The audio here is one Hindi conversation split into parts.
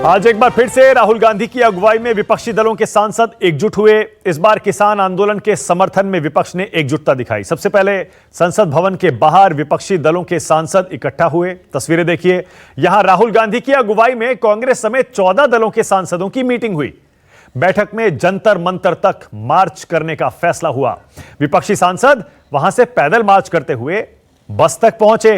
आज एक बार फिर से राहुल गांधी की अगुवाई में विपक्षी दलों के सांसद एकजुट हुए। इस बार किसान आंदोलन के समर्थन में विपक्ष ने एकजुटता दिखाई। सबसे पहले संसद भवन के बाहर विपक्षी दलों के सांसद इकट्ठा हुए। तस्वीरें देखिए, यहां राहुल गांधी की अगुवाई में कांग्रेस समेत 14 दलों के सांसदों की मीटिंग हुई। बैठक में जंतर मंतर तक मार्च करने का फैसला हुआ। विपक्षी सांसद वहां से पैदल मार्च करते हुए बस तक पहुंचे।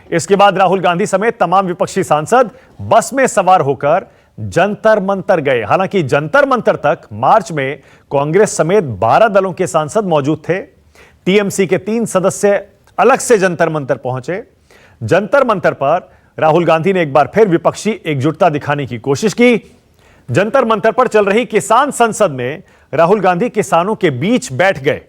इसके बाद राहुल गांधी समेत तमाम विपक्षी सांसद बस में सवार होकर जंतर मंतर गए। हालांकि जंतर मंतर तक मार्च में कांग्रेस समेत 12 दलों के सांसद मौजूद थे। टीएमसी के 3 सदस्य अलग से जंतर मंतर पहुंचे। जंतर मंतर पर राहुल गांधी ने एक बार फिर विपक्षी एकजुटता दिखाने की कोशिश की। जंतर मंतर पर चल रही किसान संसद में राहुल गांधी किसानों के बीच बैठ गए।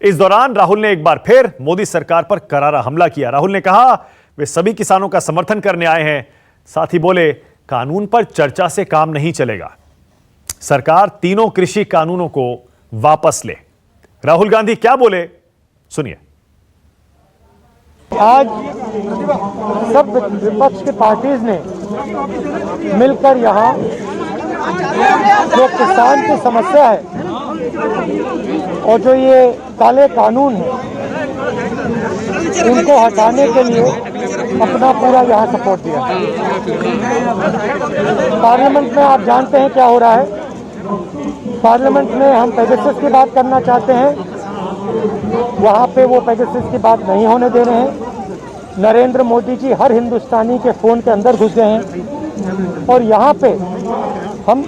इस दौरान राहुल ने एक बार फिर मोदी सरकार पर करारा हमला किया। राहुल ने कहा वे सभी किसानों का समर्थन करने आए हैं। साथ ही बोले, कानून पर चर्चा से काम नहीं चलेगा, सरकार तीनों कृषि कानूनों को वापस ले। राहुल गांधी क्या बोले, सुनिए। आज सब विपक्ष के पार्टीज ने मिलकर यहाँ जो किसान की समस्या है और जो ये काले कानून है उनको हटाने के लिए अपना पूरा यहाँ सपोर्ट दिया। पार्लियामेंट में आप जानते हैं क्या हो रहा है। पार्लियामेंट में हम पेगासस की बात करना चाहते हैं, वहाँ पे वो पेगासस की बात नहीं होने दे रहे हैं। नरेंद्र मोदी जी हर हिंदुस्तानी के फ़ोन के अंदर घुस गए हैं और यहाँ पे हम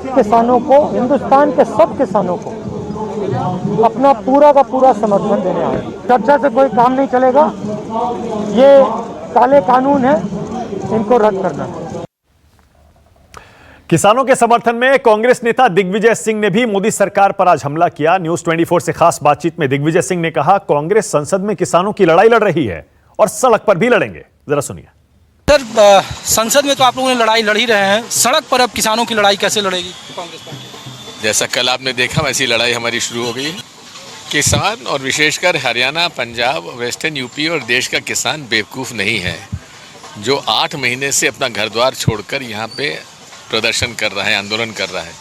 किसानों को, हिंदुस्तान के सब किसानों को अपना पूरा का पूरा समर्थन देने आए। चर्चा से कोई काम नहीं चलेगा, ये काले कानून है, इनको रद्द करना है। किसानों के समर्थन में कांग्रेस नेता दिग्विजय सिंह ने भी मोदी सरकार पर आज हमला किया। न्यूज़ 24 से खास बातचीत में दिग्विजय सिंह ने कहा, कांग्रेस संसद में किसानों की लड़ाई लड़ रही है और सड़क पर भी लड़ेंगे। जरा सुनिए। सर, संसद में तो आप लोगों ने लड़ाई लड़ ही रहे हैं, सड़क पर अब किसानों की लड़ाई कैसे लड़ेगी कांग्रेस पार्टी? जैसा कल आपने देखा वैसी लड़ाई हमारी शुरू हो गई है। किसान और विशेषकर हरियाणा, पंजाब, वेस्टर्न यूपी और देश का किसान बेवकूफ़ नहीं है जो 8 महीने से अपना घर द्वार छोड़कर यहाँ पे प्रदर्शन कर रहा है, आंदोलन कर रहा है।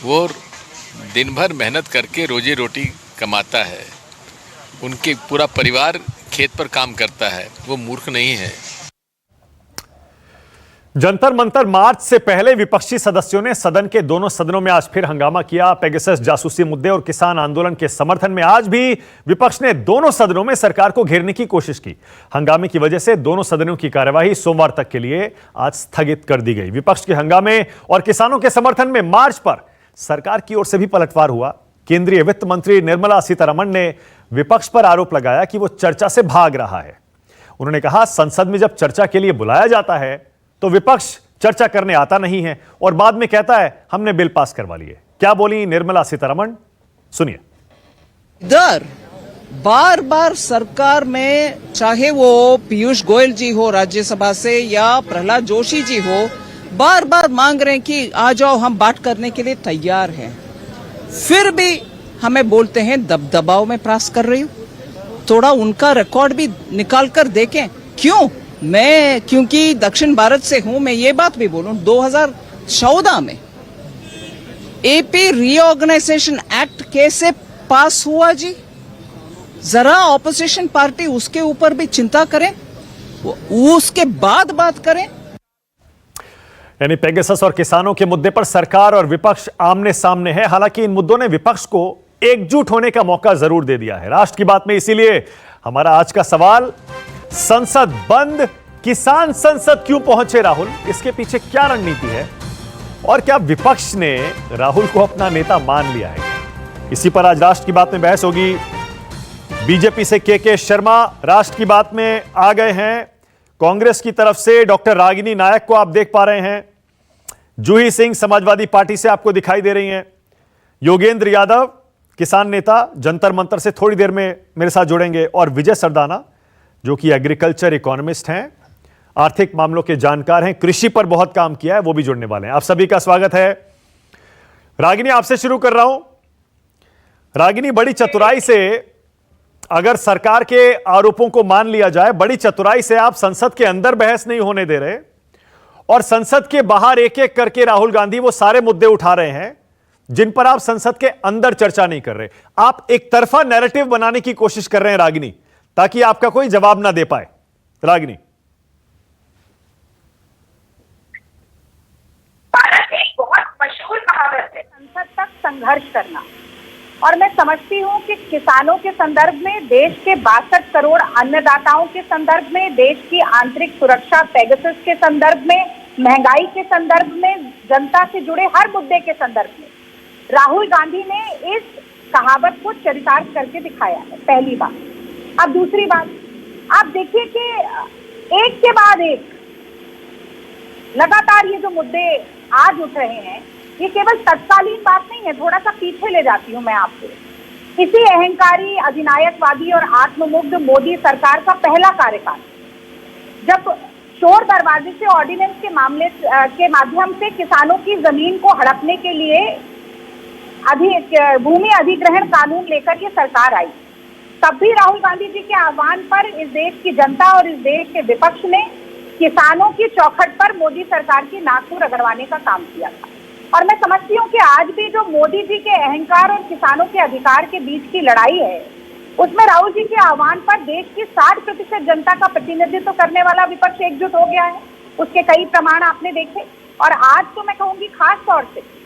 वो दिन भर मेहनत करके रोजी रोटी कमाता है, उनके पूरा परिवार खेत पर काम करता है, वो मूर्ख नहीं है। जंतर मंतर मार्च से पहले विपक्षी सदस्यों ने सदन के दोनों सदनों में आज फिर हंगामा किया। पेगासस जासूसी मुद्दे और किसान आंदोलन के समर्थन में आज भी विपक्ष ने दोनों सदनों में सरकार को घेरने की कोशिश की। हंगामे की वजह से दोनों सदनों की कार्यवाही सोमवार तक के लिए आज स्थगित कर दी गई। विपक्ष के हंगामे और किसानों के समर्थन में मार्च पर सरकार की ओर से भी पलटवार हुआ। केंद्रीय वित्त मंत्री निर्मला सीतारमण ने विपक्ष पर आरोप लगाया कि वो चर्चा से भाग रहा है। उन्होंने कहा, संसद में जब चर्चा के लिए बुलाया जाता है तो विपक्ष चर्चा करने आता नहीं है और बाद में कहता है हमने बिल पास करवा लिए। क्या बोली निर्मला सीतारमण, सुनिए। बार बार सरकार में, चाहे वो पीयूष गोयल जी हो राज्यसभा से या प्रहलाद जोशी जी हो, बार बार मांग रहे हैं कि आ जाओ, हम बात करने के लिए तैयार हैं। फिर भी हमें बोलते हैं दबदबाव में पास कर रही हूं। थोड़ा उनका रिकॉर्ड भी निकाल कर देखें। क्यों? क्योंकि दक्षिण भारत से हूं, मैं ये बात भी बोलूं, 2014 में एपी रीऑर्गेनाइजेशन एक्ट कैसे पास हुआ जी? जरा ऑपोजिशन पार्टी उसके ऊपर भी चिंता करें, उसके बाद बात करें। यानी पेगासस और किसानों के मुद्दे पर सरकार और विपक्ष आमने सामने है। हालांकि इन मुद्दों ने विपक्ष को एकजुट होने का मौका जरूर दे दिया है। राष्ट्र की बात में इसीलिए हमारा आज का सवाल, संसद बंद, किसान संसद क्यों पहुंचे राहुल? इसके पीछे क्या रणनीति है और क्या विपक्ष ने राहुल को अपना नेता मान लिया है? इसी पर आज राष्ट्र की बात में बहस होगी। बीजेपी से के शर्मा राष्ट्र की बात में आ गए हैं। कांग्रेस की तरफ से डॉक्टर रागिनी नायक को आप देख पा रहे हैं। जूही सिंह समाजवादी पार्टी से आपको दिखाई दे रही हैं। योगेंद्र यादव किसान नेता जंतर मंतर से थोड़ी देर में मेरे साथ जुड़ेंगे और विजय सरदाना जो कि एग्रीकल्चर इकोनॉमिस्ट हैं, आर्थिक मामलों के जानकार हैं, कृषि पर बहुत काम किया है, वो भी जुड़ने वाले हैं। आप सभी का स्वागत है। रागिनी, आपसे शुरू कर रहा हूं। रागिनी, बड़ी चतुराई से अगर सरकार के आरोपों को मान लिया जाए, बड़ी चतुराई से आप संसद के अंदर बहस नहीं होने दे रहे और संसद के बाहर एक एक करके राहुल गांधी वो सारे मुद्दे उठा रहे हैं जिन पर आप संसद के अंदर चर्चा नहीं कर रहे। आप एक तरफा नैरेटिव बनाने की कोशिश कर रहे हैं रागिनी, ताकि आपका कोई जवाब ना दे पाए। रागिनी, बहुत मशहूर कहावत है, संसद तक संघर्ष करना। और मैं समझती हूँ कि किसानों के संदर्भ में, देश के 62 करोड़ अन्नदाताओं के संदर्भ में, देश की आंतरिक सुरक्षा पेगासस के संदर्भ में, महंगाई के संदर्भ में, जनता से जुड़े हर मुद्दे के संदर्भ में राहुल गांधी ने इस कहावत को चरितार्थ करके दिखाया है, पहली बात। अब दूसरी बात, आप देखिए कि एक के बाद एक लगातार ये जो मुद्दे आज उठ रहे हैं, ये केवल तत्कालीन बात नहीं है। थोड़ा सा पीछे ले जाती हूँ मैं आपको। इसी अहंकारी, अधिनायकवादी और आत्ममुग्ध मोदी सरकार का पहला कार्यकाल, जब शोर दरवाजे से ऑर्डिनेंस के मामले के माध्यम से किसानों की जमीन को हड़पने के लिए भूमि अधिग्रहण कानून लेकर ये सरकार आई, तब भी राहुल गांधी जी के आह्वान पर इस देश की जनता और इस देश के विपक्ष ने किसानों की चौखट पर मोदी सरकार की नाक को रगड़वाने का काम किया था। और मैं समझती हूँ कि आज भी जो मोदी जी के अहंकार और किसानों के अधिकार के बीच की लड़ाई है, उसमें राहुल जी के आह्वान पर देश की 60% जनता का प्रतिनिधित्व करने वाला विपक्ष एकजुट हो गया है। उसके कई प्रमाण आपने देखे, और आज तो मैं कहूँगी खास तौर से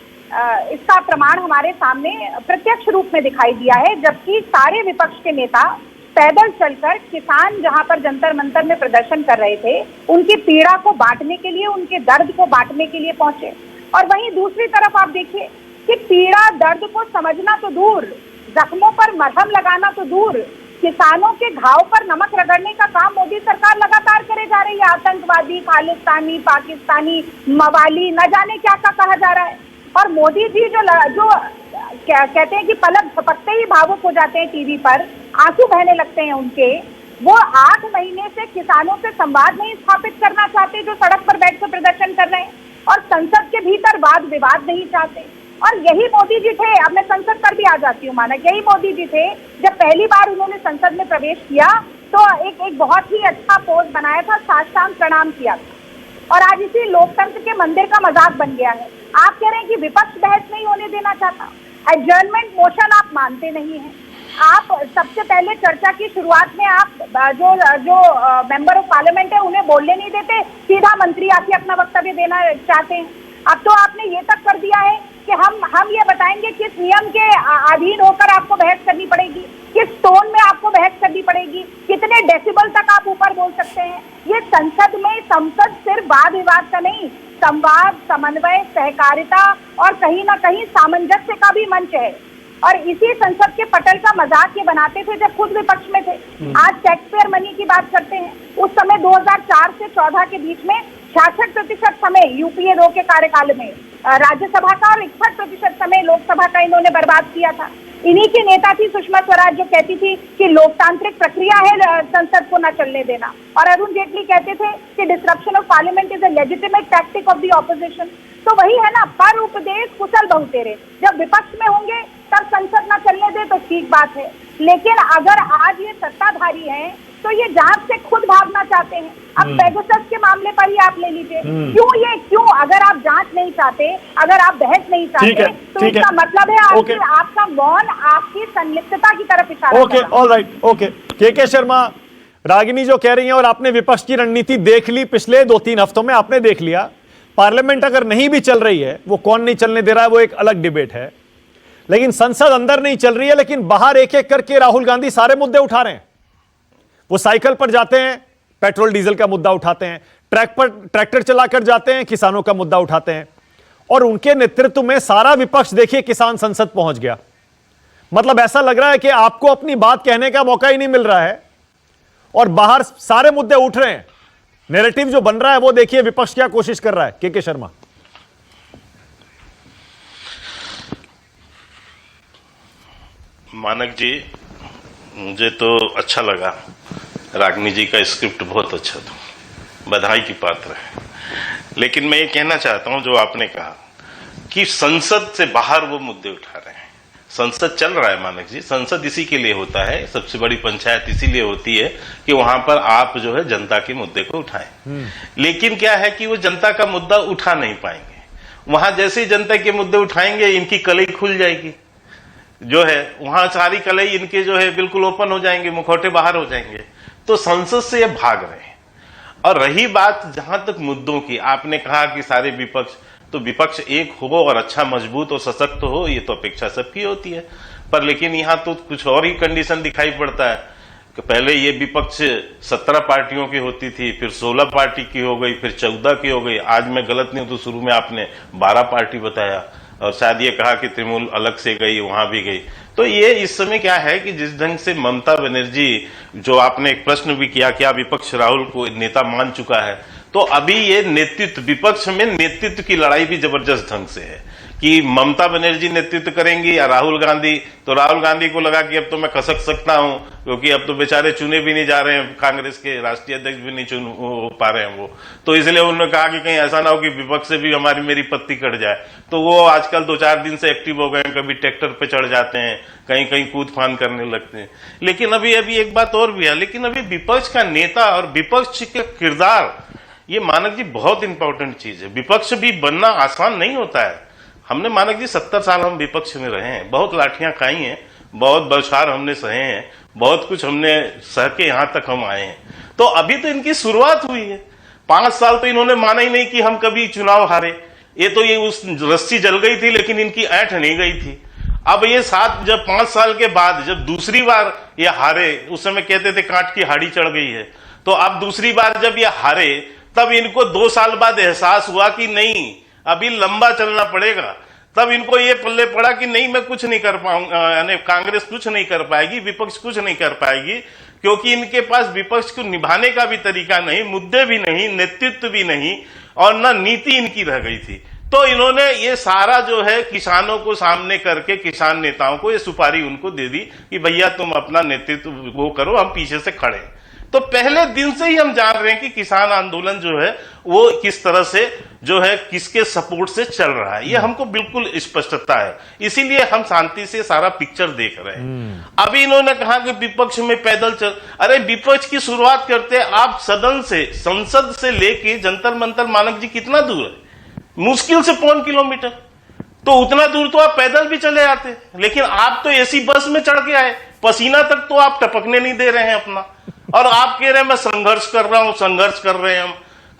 इसका प्रमाण हमारे सामने प्रत्यक्ष रूप में दिखाई दिया है, जबकि सारे विपक्ष के नेता पैदल चलकर किसान जहां पर जंतर मंतर में प्रदर्शन कर रहे थे, उनकी पीड़ा को बांटने के लिए, उनके दर्द को बांटने के लिए पहुंचे। और वहीं दूसरी तरफ आप देखिए कि पीड़ा दर्द को समझना तो दूर, जख्मों पर मरहम लगाना तो दूर, किसानों के घाव पर नमक रगड़ने का काम मोदी सरकार लगातार करे जा रही है। आतंकवादी, खालिस्तानी, पाकिस्तानी, मवाली, न जाने क्या क्या कहा जा रहा है। और मोदी जी जो कहते हैं कि पलक झपकते ही भावुक हो जाते हैं, टीवी पर आंसू बहने लगते हैं उनके, वो 8 महीने से किसानों से संवाद नहीं स्थापित करना चाहते, जो सड़क पर बैठ कर प्रदर्शन कर रहे हैं, और संसद के भीतर वाद विवाद नहीं चाहते। और यही मोदी जी थे, अब मैं संसद पर भी आ जाती हूँ माना, यही मोदी जी थे जब पहली बार उन्होंने संसद में प्रवेश किया तो एक बहुत ही अच्छा पोज बनाया था, साष्टांग प्रणाम किया था। और आज इसी लोकतंत्र के मंदिर का मजाक बन गया है। आप कह रहे हैं कि विपक्ष बहस नहीं होने देना चाहता, एडजर्नमेंट मोशन आप मानते नहीं हैं। आप सबसे पहले चर्चा की शुरुआत में आप जो मेंबर ऑफ पार्लियामेंट है उन्हें बोलने नहीं देते, सीधा मंत्री आके अपना वक्तव्य देना चाहते हैं। अब तो आपने ये तक कर दिया है कि हम ये बताएंगे किस नियम के अधीन होकर आपको बहस करनी पड़ेगी, किस टोन में आपको बहस करनी पड़ेगी, कितने डेसिबल तक आप ऊपर बोल सकते हैं। ये संसद सिर्फ वाद विवाद का नहीं, संवाद, समन्वय, सहकारिता और कहीं ना कहीं सामंजस्य का भी मंच है। और इसी संसद के पटल का मजाक ये बनाते थे जब खुद विपक्ष में थे। आज टैक्सपेयर मनी की बात करते हैं, उस समय 2004 से 14 के बीच में 66% समय यूपीए 2 के कार्यकाल में राज्यसभा का और 61% समय लोकसभा का इन्होंने बर्बाद किया था। इन्हीं की नेता थी सुषमा स्वराज, जो कहती थी कि लोकतांत्रिक प्रक्रिया है संसद को न चलने देना, और अरुण जेटली कहते थे कि disruption of parliament is a legitimate tactic of the opposition. तो वही है ना, पर उपदेश कुशल बहुतेरे। जब विपक्ष में होंगे तब संसद न चलने दे तो ठीक बात है, लेकिन अगर आज ये सत्ताधारी हैं तो ये जांच से खुद भागना चाहते हैं। अब पेगासस के मामले पर ही आप ले लीजिए, क्यों अगर आप जांच नहीं चाहते, अगर आप बहस नहीं चाहते, तो इसका मतलब है आपका मौन आपकी संलिप्तता की तरफ इशारा कर रहा है। Alright, okay. के शर्मा, रागिनी जो कह रही हैं, और आपने विपक्ष की रणनीति देख ली पिछले 2-3 हफ्तों में, आपने देख लिया। पार्लियामेंट अगर नहीं भी चल रही है, वो कौन नहीं चलने दे रहा है वो एक अलग डिबेट है, लेकिन संसद अंदर नहीं चल रही है, लेकिन बाहर एक एक करके राहुल गांधी सारे मुद्दे उठा रहे हैं। वो साइकिल पर जाते हैं, पेट्रोल डीजल का मुद्दा उठाते हैं, ट्रैक्टर चलाकर जाते हैं, किसानों का मुद्दा उठाते हैं, और उनके नेतृत्व में सारा विपक्ष देखिए किसान संसद पहुंच गया। मतलब ऐसा लग रहा है कि आपको अपनी बात कहने का मौका ही नहीं मिल रहा है, और बाहर सारे मुद्दे उठ रहे हैं। नैरेटिव जो बन रहा है वो देखिए विपक्ष क्या कोशिश कर रहा है। के शर्मा, मानक जी, मुझे तो अच्छा लगा, रागिनी जी का स्क्रिप्ट बहुत अच्छा था, बधाई की पात्र है। लेकिन मैं ये कहना चाहता हूं, जो आपने कहा कि संसद से बाहर वो मुद्दे उठा रहे हैं, संसद चल रहा है मानक जी, संसद इसी के लिए होता है, सबसे बड़ी पंचायत इसीलिए होती है कि वहां पर आप जो है जनता के मुद्दे को उठाएं। लेकिन क्या है कि वो जनता का मुद्दा उठा नहीं पाएंगे। वहां जैसे ही जनता के मुद्दे उठाएंगे इनकी कलई खुल जाएगी, जो है वहां सारी कलई इनके जो है बिल्कुल ओपन हो जाएंगे, मुखौटे बाहर हो जाएंगे। तो संसद से ये भाग रहे हैं। और रही बात जहां तक मुद्दों की, आपने कहा कि सारे विपक्ष, तो विपक्ष एक हो और अच्छा मजबूत और सशक्त हो, ये तो अपेक्षा सबकी होती है। पर लेकिन यहां तो कुछ और ही कंडीशन दिखाई पड़ता है कि पहले ये विपक्ष 17 पार्टियों की होती थी, फिर 16 पार्टी की हो गई, फिर 14 की हो गई। आज मैं गलत नहीं हूं तो शुरू में आपने 12 पार्टी बताया और शायद ये कहा कि तृणमूल अलग से गई, वहां भी गई। तो ये इस समय क्या है कि जिस ढंग से ममता बनर्जी, जो आपने एक प्रश्न भी किया, क्या विपक्ष राहुल को नेता मान चुका है, तो अभी ये नेतृत्व, विपक्ष में नेतृत्व की लड़ाई भी जबरदस्त ढंग से है कि ममता बनर्जी नेतृत्व करेंगी या राहुल गांधी। तो राहुल गांधी को लगा कि अब तो मैं खसक सकता हूं, क्योंकि अब तो बेचारे चुने भी नहीं जा रहे हैं, कांग्रेस के राष्ट्रीय अध्यक्ष भी नहीं चुन हो पा रहे हैं वो। तो इसलिए उन्होंने कहा कि कहीं ऐसा ना हो कि विपक्ष से भी मेरी पत्ती कट जाए। तो वो आजकल 2-4 दिन से एक्टिव हो गए हैं, कभी ट्रैक्टर पे चढ़ जाते हैं, कहीं कहीं कूद फान करने लगते हैं। लेकिन अभी एक बात और भी है, लेकिन अभी विपक्ष का नेता और विपक्ष का किरदार, ये मानक जी बहुत इंपॉर्टेंट चीज है। विपक्ष भी बनना आसान नहीं होता है। हमने मानक जी 70 साल हम विपक्ष में रहे हैं, बहुत लाठियां खाई हैं, बहुत बौछार हमने सहे हैं, बहुत कुछ हमने सह के यहां तक हम आए हैं। तो अभी तो इनकी शुरुआत हुई है। 5 साल तो इन्होंने माना ही नहीं कि हम कभी चुनाव हारे। ये तो ये उस रस्सी जल गई थी लेकिन इनकी ऐंठ नहीं गई थी। अब ये जब 5 साल के बाद जब दूसरी बार ये हारे, उस समय कहते थे कांट की हाड़ी चढ़ गई है, तो अब दूसरी बार जब ये हारे तब इनको 2 साल बाद एहसास हुआ कि नहीं, अभी लंबा चलना पड़ेगा। तब इनको ये पल्ले पड़ा कि नहीं, मैं कुछ नहीं कर पाऊंगा, यानी कांग्रेस कुछ नहीं कर पाएगी, विपक्ष कुछ नहीं कर पाएगी, क्योंकि इनके पास विपक्ष को निभाने का भी तरीका नहीं, मुद्दे भी नहीं, नेतृत्व भी नहीं और न नीति इनकी रह गई थी। तो इन्होंने ये सारा जो है किसानों को सामने करके, किसान नेताओं को ये सुपारी उनको दे दी कि भैया तुम अपना नेतृत्व वो करो, हम पीछे से खड़े। तो पहले दिन से ही हम जान रहे हैं कि किसान आंदोलन जो है वो किस तरह से जो है किसके सपोर्ट से चल रहा है, ये हमको बिल्कुल स्पष्टता है। इसीलिए हम शांति से सारा पिक्चर देख रहे हैं। अभी इन्होंने कहा कि विपक्ष में पैदल चल, अरे विपक्ष की शुरुआत करते आप सदन से, संसद से लेके जंतर मंतर मानक जी कितना दूर है, मुश्किल से 5 किलोमीटर। तो उतना दूर तो आप पैदल भी चले आते, लेकिन आप तो एसी बस में चढ़ के आए, पसीना तक तो आप टपकने नहीं दे रहे हैं अपना, और आप कह रहे हैं मैं संघर्ष कर रहा हूं, संघर्ष कर रहे हैं। हम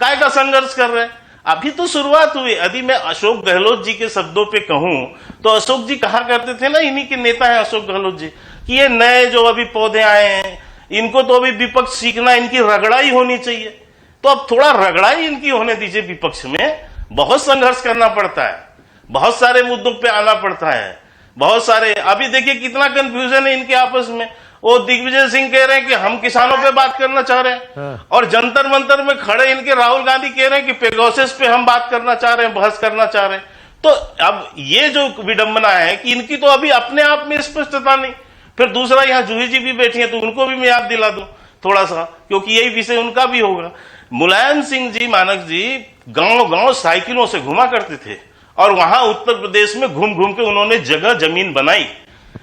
काय का संघर्ष कर रहे हैं? अभी तो शुरुआत हुई। यदि मैं अशोक गहलोत जी के शब्दों पे कहूं तो अशोक जी कहा करते थे ना, इन्हीं के नेता हैं अशोक गहलोत जी, कि ये नए जो अभी पौधे आए हैं इनको तो अभी विपक्ष सीखना, इनकी रगड़ाई होनी चाहिए। तो अब थोड़ा रगड़ाई इनकी होने दीजिए। विपक्ष में बहुत संघर्ष करना पड़ता है, बहुत सारे मुद्दों पे आना पड़ता है, बहुत सारे। अभी देखिए कितना कंफ्यूजन है इनके आपस में। वो दिग्विजय सिंह कह रहे हैं कि हम किसानों पे बात करना चाह रहे हैं, और जंतर मंतर में खड़े इनके राहुल गांधी कह रहे हैं कि पेगासस पे हम बात करना चाह रहे हैं, बहस करना चाह रहे हैं। तो अब ये जो विडंबना है कि इनकी तो अभी अपने आप में स्पष्टता नहीं। फिर दूसरा, यहाँ जूही जी भी बैठी है तो उनको भी मैं याद दिला दूं थोड़ा सा, क्योंकि यही विषय उनका भी होगा। मुलायम सिंह जी मानक जी गांव गांव साइकिलों से घुमा करते थे, और वहां उत्तर प्रदेश में घूम घूम के उन्होंने जगह जमीन बनाई,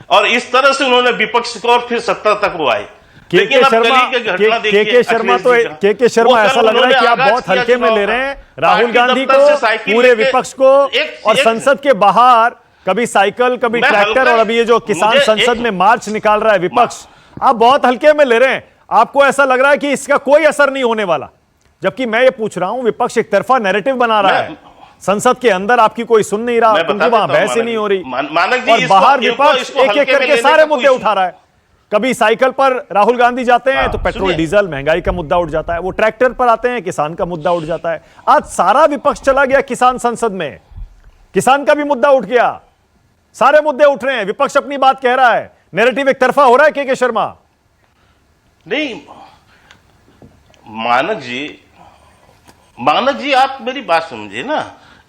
और इस तरह से उन्होंने विपक्ष को और फिर सत्ता तक वो आए। के शर्मा ऐसा लग रहा है कि आप बहुत हल्के में ले रहे हैं राहुल गांधी को, पूरे विपक्ष को, और संसद के बाहर कभी साइकिल, कभी ट्रैक्टर, और अभी ये जो किसान संसद में मार्च निकाल रहा है विपक्ष, आप बहुत हल्के में ले रहे हैं। आपको ऐसा लग रहा है कि इसका कोई असर नहीं होने वाला, जबकि मैं ये पूछ रहा हूं विपक्ष एक तरफा नैरेटिव बना रहा है, संसद के अंदर आपकी कोई सुन नहीं रहा, क्योंकि वहां बहस ही नहीं हो रही, और बाहर विपक्ष एक एक करके सारे मुद्दे उठा रहा है। कभी साइकिल पर राहुल गांधी जाते हैं तो पेट्रोल डीजल महंगाई का मुद्दा उठ जाता है, वो ट्रैक्टर पर आते हैं किसान का मुद्दा उठ जाता है। आज सारा विपक्ष चला गया किसान संसद में, किसान का भी मुद्दा उठ गया, सारे मुद्दे उठ रहे हैं, विपक्ष अपनी बात कह रहा है, नैरेटिव एक तरफा हो रहा है। के शर्मा नहीं, मानक जी आप मेरी बात समझे ना,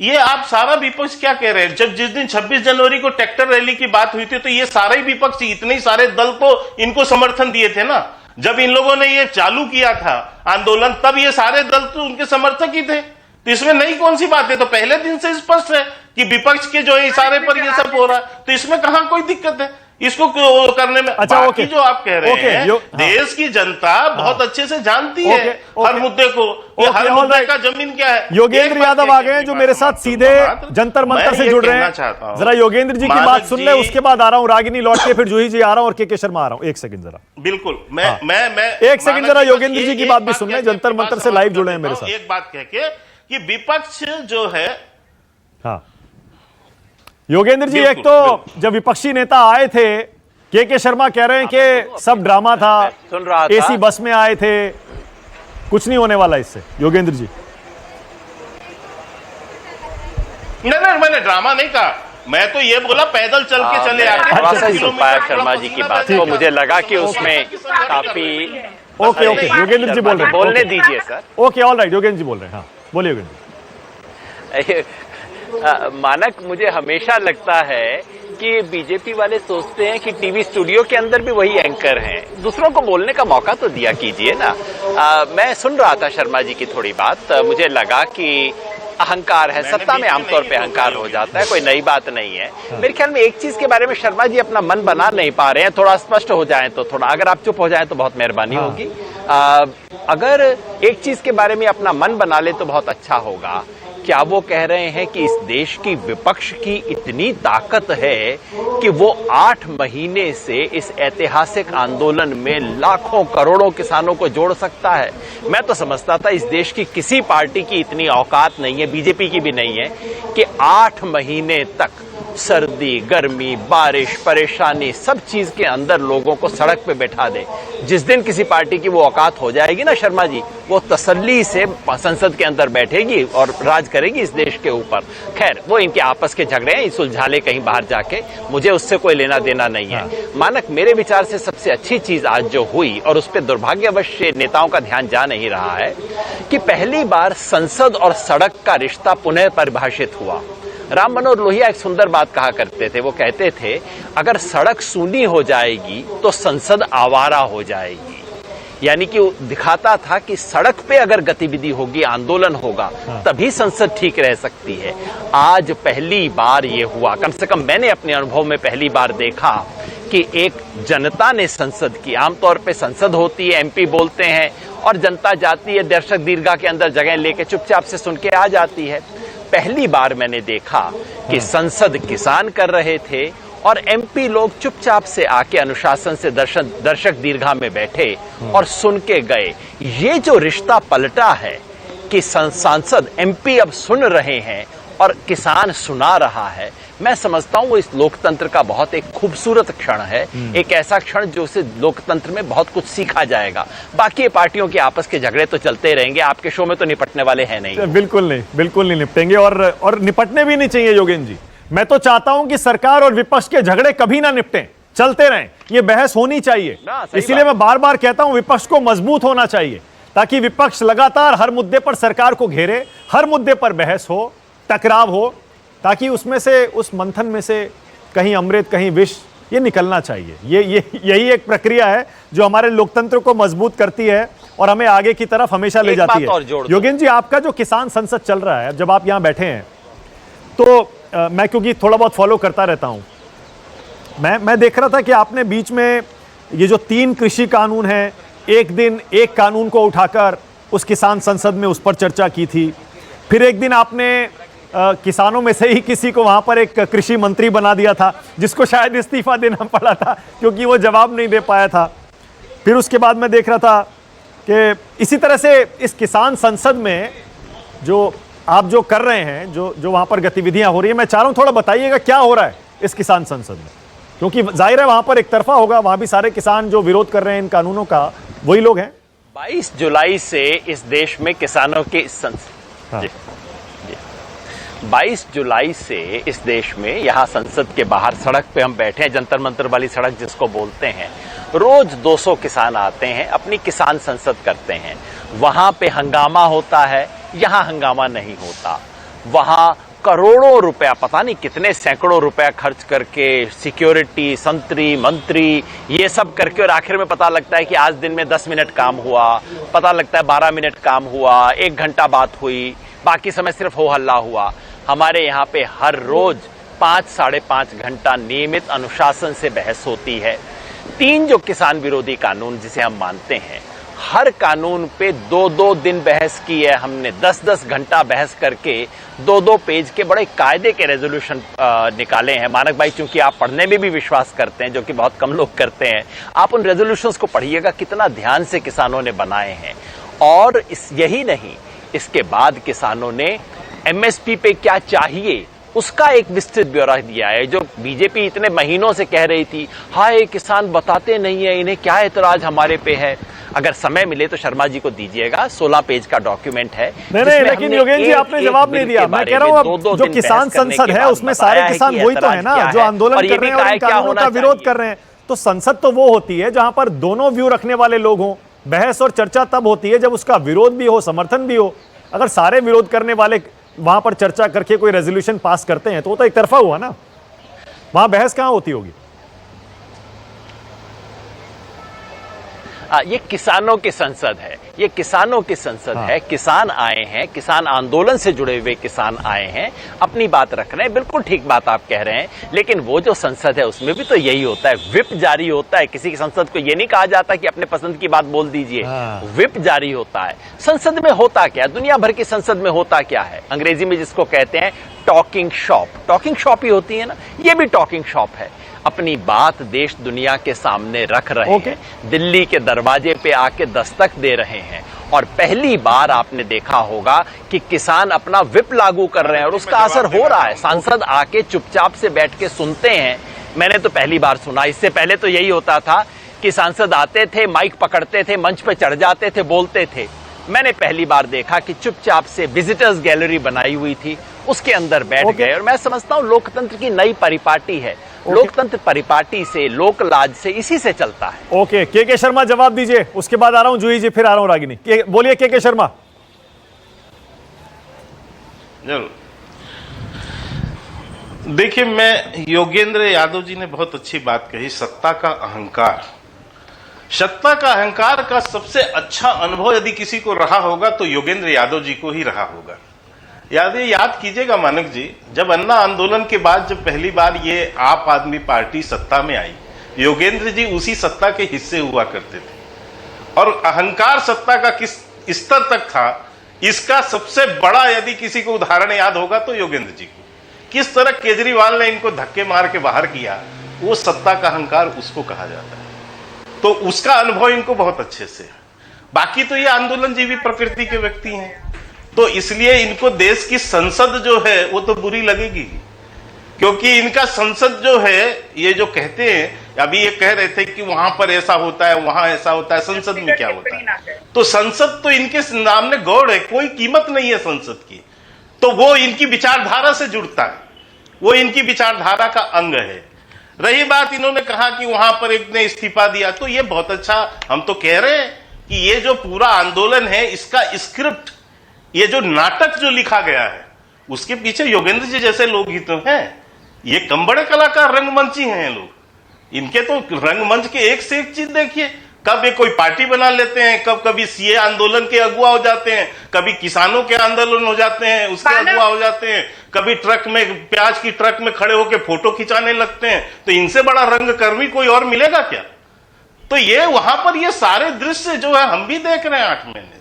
ये आप सारा विपक्ष क्या कह रहे हैं? जब जिस दिन 26 जनवरी को ट्रैक्टर रैली की बात हुई थी तो ये सारे ही विपक्ष, इतने ही सारे दल तो इनको समर्थन दिए थे ना। जब इन लोगों ने ये चालू किया था आंदोलन, तब ये सारे दल तो उनके समर्थक ही थे। तो इसमें नई कौन सी बात है? तो पहले दिन से स्पष्ट है कि विपक्ष के जो है इशारे पर ये सब हो रहा है, तो इसमें कहां कोई दिक्कत है इसको करने में। अच्छा, बाकी जो आप कह रहे हैं देश की जनता बहुत अच्छे से जानती है हर मुद्दे को, हर मुद्दे का जमीन क्या है। योगेंद्र यादव आ गए हैं जो मेरे साथ सीधे जंतर मंतर से जुड़ रहे हैं। जरा योगेंद्र जी की बात सुन ले, उसके बाद आ रहा हूं रागिनी लौट के, फिर जूही जी आ रहा हूं और के शर्मा आ रहा हूं। एक सेकंड जरा, बिल्कुल मैं एक सेकंड जरा योगेंद्र जी की बात भी सुन ले, जंतर मंतर से लाइव जुड़े हैं मेरे साथ। एक बात कह के कि विपक्ष जो है, हाँ योगेंद्र जी, एक तो जब विपक्षी नेता आए थे के शर्मा कह रहे हैं कि सब ड्रामा था, सुन रहा था, एसी बस में आए थे, कुछ नहीं होने वाला इससे। योगेंद्र जी नहीं मैंने ड्रामा नहीं कहा, मैं तो ये बोला पैदल चल के चले आते। थोड़ा सा सुन पाया शर्मा जी की बात को, मुझे लगा कि उसमें काफी ओके योगेंद्र जी बोल रहे हैं, बोलने दीजिए sir. Okay all right, Yogendra ji बोल रहे हैं, हाँ बोलिए योगेंद्र जी। मानक, मुझे हमेशा लगता है कि बीजेपी वाले सोचते हैं कि टीवी स्टूडियो के अंदर भी वही एंकर हैं, दूसरों को बोलने का मौका तो दिया कीजिए ना। मैं सुन रहा था शर्मा जी की थोड़ी बात, मुझे लगा कि अहंकार है, सत्ता में आमतौर पे अहंकार हो जाता है, कोई नई बात नहीं है। मेरे ख्याल में एक चीज के बारे में शर्मा जी अपना मन बना नहीं पा रहे हैं, थोड़ा स्पष्ट हो जाएं तो थोड़ा, अगर आप चुप हो जाएं तो बहुत मेहरबानी होगी। अगर एक चीज के बारे में अपना मन बना ले तो बहुत अच्छा होगा। क्या वो कह रहे हैं कि इस देश की विपक्ष की इतनी ताकत है कि वो 8 महीने से इस ऐतिहासिक आंदोलन में लाखों करोड़ों किसानों को जोड़ सकता है? मैं तो समझता था इस देश की किसी पार्टी की इतनी औकात नहीं है, बीजेपी की भी नहीं है, कि 8 महीने तक सर्दी, गर्मी, बारिश, परेशानी सब चीज के अंदर लोगों को सड़क पे बैठा दे। जिस दिन किसी पार्टी की वो औकात हो जाएगी ना शर्मा जी, वो तसल्ली से संसद के अंदर बैठेगी और राज करेगी इस देश के ऊपर। खैर, वो इनके आपस के झगड़े हैं, सुलझा ले कहीं बाहर जाके, मुझे उससे कोई लेना देना नहीं है। मानक, मेरे विचार से सबसे अच्छी चीज आज जो हुई, और उस पर दुर्भाग्यवश नेताओं का ध्यान जा नहीं रहा है, कि पहली बार संसद और सड़क का रिश्ता पुनः परिभाषित हुआ। राम मनोहर लोहिया एक सुंदर बात कहा करते थे, वो कहते थे अगर सड़क सूनी हो जाएगी तो संसद आवारा हो जाएगी। यानी कि वो दिखाता था कि सड़क पे अगर गतिविधि होगी, आंदोलन होगा, तभी संसद ठीक रह सकती है। आज पहली बार ये हुआ, कम से कम मैंने अपने अनुभव में पहली बार देखा कि एक जनता ने संसद की, आमतौर पे संसद होती है, एमपी बोलते हैं और जनता जाती है दर्शक दीर्घा के अंदर जगह लेके चुपचाप से सुन के आ जाती है। पहली बार मैंने देखा कि संसद किसान कर रहे थे और एमपी लोग चुपचाप से आके अनुशासन से दर्शक दीर्घा में बैठे और सुन के गए। ये जो रिश्ता पलटा है कि सांसद, एमपी अब सुन रहे हैं और किसान सुना रहा है, मैं समझता हूं वो इस लोकतंत्र का बहुत एक खूबसूरत क्षण है, एक ऐसा क्षण जो से लोकतंत्र में बहुत कुछ सीखा जाएगा। बाकी पार्टियों के आपस के झगड़े तो चलते रहेंगे, आपके शो में तो निपटने वाले हैं नहीं। बिल्कुल नहीं निपटेंगे, और निपटने भी नहीं चाहिए योगेंद्र जी। मैं तो चाहता हूं कि सरकार और विपक्ष के झगड़े कभी ना निपटें, चलते रहें, ये बहस होनी चाहिए। इसीलिए मैं बार बार कहता हूं विपक्ष को मजबूत होना चाहिए, ताकि विपक्ष लगातार हर मुद्दे पर सरकार को घेरे, हर मुद्दे पर बहस हो, टकराव हो, ताकि उसमें से, उस मंथन में से कहीं अमृत कहीं विष, ये निकलना चाहिए। यही एक प्रक्रिया है जो हमारे लोकतंत्र को मजबूत करती है और हमें आगे की तरफ हमेशा ले जाती है। योगेंद्र जी, आपका जो किसान संसद चल रहा है, जब आप यहां बैठे हैं तो मैं क्योंकि थोड़ा बहुत फॉलो करता रहता हूं, मैं देख रहा था कि आपने बीच में ये जो 3 कृषि कानून हैं, एक दिन एक कानून को उठाकर उस किसान संसद में उस पर चर्चा की थी। फिर एक दिन आपने किसानों में से ही किसी को वहां पर एक कृषि मंत्री बना दिया था, जिसको शायद इस्तीफा देना पड़ा था क्योंकि वो जवाब नहीं दे पाया था। फिर उसके बाद मैं देख रहा था कि इसी तरह से इस किसान संसद में जो आप जो कर रहे हैं, जो वहां पर गतिविधियां हो रही है, मैं चाह रहा हूं थोड़ा बताइएगा क्या हो रहा है इस किसान संसद में, क्योंकि जाहिर है वहां पर एक तरफा होगा, वहां भी सारे किसान जो विरोध कर रहे हैं इन कानूनों का वही लोग हैं। 22 जुलाई से इस देश में किसानों की 22 जुलाई से इस देश में, यहाँ संसद के बाहर सड़क पे हम बैठे हैं, जंतर मंतर वाली सड़क जिसको बोलते हैं, रोज 200 किसान आते हैं, अपनी किसान संसद करते हैं। वहां पे हंगामा होता है, यहाँ हंगामा नहीं होता। वहां करोड़ों रुपया, पता नहीं कितने सैकड़ों रुपया खर्च करके सिक्योरिटी, संतरी, मंत्री, ये सब करके, और आखिर में पता लगता है कि आज दिन में 10 मिनट काम हुआ, पता लगता है 12 मिनट काम हुआ, 1 घंटा बात हुई, बाकी समय सिर्फ हो हल्ला हुआ। हमारे यहाँ पे हर रोज 5-5.5 घंटा नियमित अनुशासन से बहस होती है। 3 जो किसान विरोधी कानून जिसे हम मानते हैं, हर कानून पे 2-2 दिन बहस की है हमने। 10-10 घंटा बहस करके 2-2 पेज के बड़े कायदे के रेजोल्यूशन निकाले हैं। मानक भाई, चूंकि आप पढ़ने में भी विश्वास करते हैं, जो कि बहुत कम लोग करते हैं, आप उन रेजोल्यूशंस को पढ़िएगा, कितना ध्यान से किसानों ने बनाए हैं। और यही नहीं, इसके बाद किसानों ने एमएसपी पे क्या चाहिए उसका एक विस्तृत ब्यौरा दिया है। जो बीजेपी इतने महीनों से कह रही थी, हाय किसान बताते नहीं है, इन्हें क्या एतराज हमारे पे है। अगर समय मिले तो शर्मा जी को दीजिएगा, 16 पेज का डॉक्यूमेंट है। नहीं, लेकिन योगेंद्र जी आपने जवाब नहीं दिया। मैं कह रहा हूँ अब जो किसान संसद है उसमें सारे किसान वही तो है ना, जो आंदोलन कर रहे हैं और इन कानूनों का विरोध कर रहे हैं। तो संसद तो वो होती है जहां पर दोनों व्यू रखने वाले लोग हों। बहस और चर्चा तब होती है जब उसका विरोध भी हो, समर्थन भी हो। अगर सारे विरोध करने वाले वहां पर चर्चा करके कोई रेजोल्यूशन पास करते हैं तो वो तो एक तरफा हुआ ना, वहां बहस कहां होती होगी। ये किसानों की संसद है, ये किसानों की संसद है। किसान आए हैं, किसान आंदोलन से जुड़े हुए किसान आए हैं, अपनी बात रख रहे हैं। बिल्कुल ठीक बात आप कह रहे हैं, लेकिन वो जो संसद है उसमें भी तो यही होता है, व्हिप जारी होता है। किसी की संसद को ये नहीं कहा जाता कि अपने पसंद की बात बोल दीजिए, व्हिप जारी होता है। संसद में होता क्या, दुनिया भर की संसद में होता क्या है, अंग्रेजी में जिसको कहते हैं टॉकिंग शॉप। टॉकिंग शॉप ही होती है ना, ये भी टॉकिंग शॉप है। अपनी बात देश दुनिया के सामने रख रहे हैं, दिल्ली के दरवाजे पे आके दस्तक दे रहे हैं। और पहली बार आपने देखा होगा कि किसान अपना व्हिप लागू कर रहे हैं और उसका असर हो रहा है। सांसद आके चुपचाप से बैठ के सुनते हैं। मैंने तो पहली बार सुना, इससे पहले तो यही होता था कि सांसद आते थे, माइक पकड़ते थे, मंच पे चढ़ जाते थे, बोलते थे। मैंने पहली बार देखा कि चुपचाप से विजिटर्स गैलरी बनाई हुई थी, उसके अंदर बैठ गए। और मैं समझता हूं लोकतंत्र की नई परिपाटी है। लोकतंत्र परिपाटी से, लोक लाज से, इसी से चलता है। ओके, के शर्मा जवाब दीजिए, उसके बाद आ रहा हूं जूही जी, फिर आ रहा हूं रागिनी। बोलिए के शर्मा। जरूर। देखिए, मैं योगेंद्र यादव जी ने बहुत अच्छी बात कही, सत्ता का अहंकार। सत्ता का अहंकार का सबसे अच्छा अनुभव यदि किसी को रहा होगा तो योगेंद्र यादव जी को ही रहा होगा। याद कीजिएगा मानक जी, जब अन्ना आंदोलन के बाद जब पहली बार ये आप आदमी पार्टी सत्ता में आई, योगेंद्र जी उसी सत्ता के हिस्से हुआ करते थे। और अहंकार सत्ता का किस स्तर तक था, इसका सबसे बड़ा यदि किसी को उदाहरण याद होगा तो योगेंद्र जी को। किस तरह केजरीवाल ने इनको धक्के मार के बाहर किया, वो सत्ता का अहंकार उसको कहा जाता है। तो उसका अनुभव इनको बहुत अच्छे से है। बाकी तो ये आंदोलनजीवी प्रकृति के व्यक्ति हैं, तो इसलिए इनको देश की संसद जो है वो तो बुरी लगेगी, क्योंकि इनका संसद जो है, ये जो कहते हैं, अभी ये कह रहे थे कि वहां पर ऐसा होता है, वहां ऐसा होता है, संसद में क्या होता है। तो संसद तो इनके सामने गौड़ है, कोई कीमत नहीं है संसद की। तो वो इनकी विचारधारा से जुड़ता है, वो इनकी विचारधारा का अंग है। रही बात, इन्होंने कहा कि वहां पर एक ने इस्तीफा दिया, तो ये बहुत अच्छा, हम तो कह रहे हैं कि ये जो पूरा आंदोलन है, इसका स्क्रिप्ट, ये जो नाटक जो लिखा गया है, उसके पीछे योगेंद्र जी जैसे लोग ही तो हैं। ये कम बड़े कलाकार, रंगमंची हैं ये लोग। इनके तो रंगमंच के एक से एक चीज देखिए, कब ये कोई पार्टी बना लेते हैं, कभी सीए आंदोलन के अगुआ हो जाते हैं, कभी किसानों के आंदोलन हो जाते हैं, उसके अगुआ हो जाते हैं, कभी ट्रक में, प्याज की ट्रक में खड़े होकर फोटो खिंचाने लगते हैं। तो इनसे बड़ा रंगकर्मी कोई और मिलेगा क्या? तो ये वहां पर ये सारे दृश्य जो है हम भी देख रहे हैं 8 महीने से।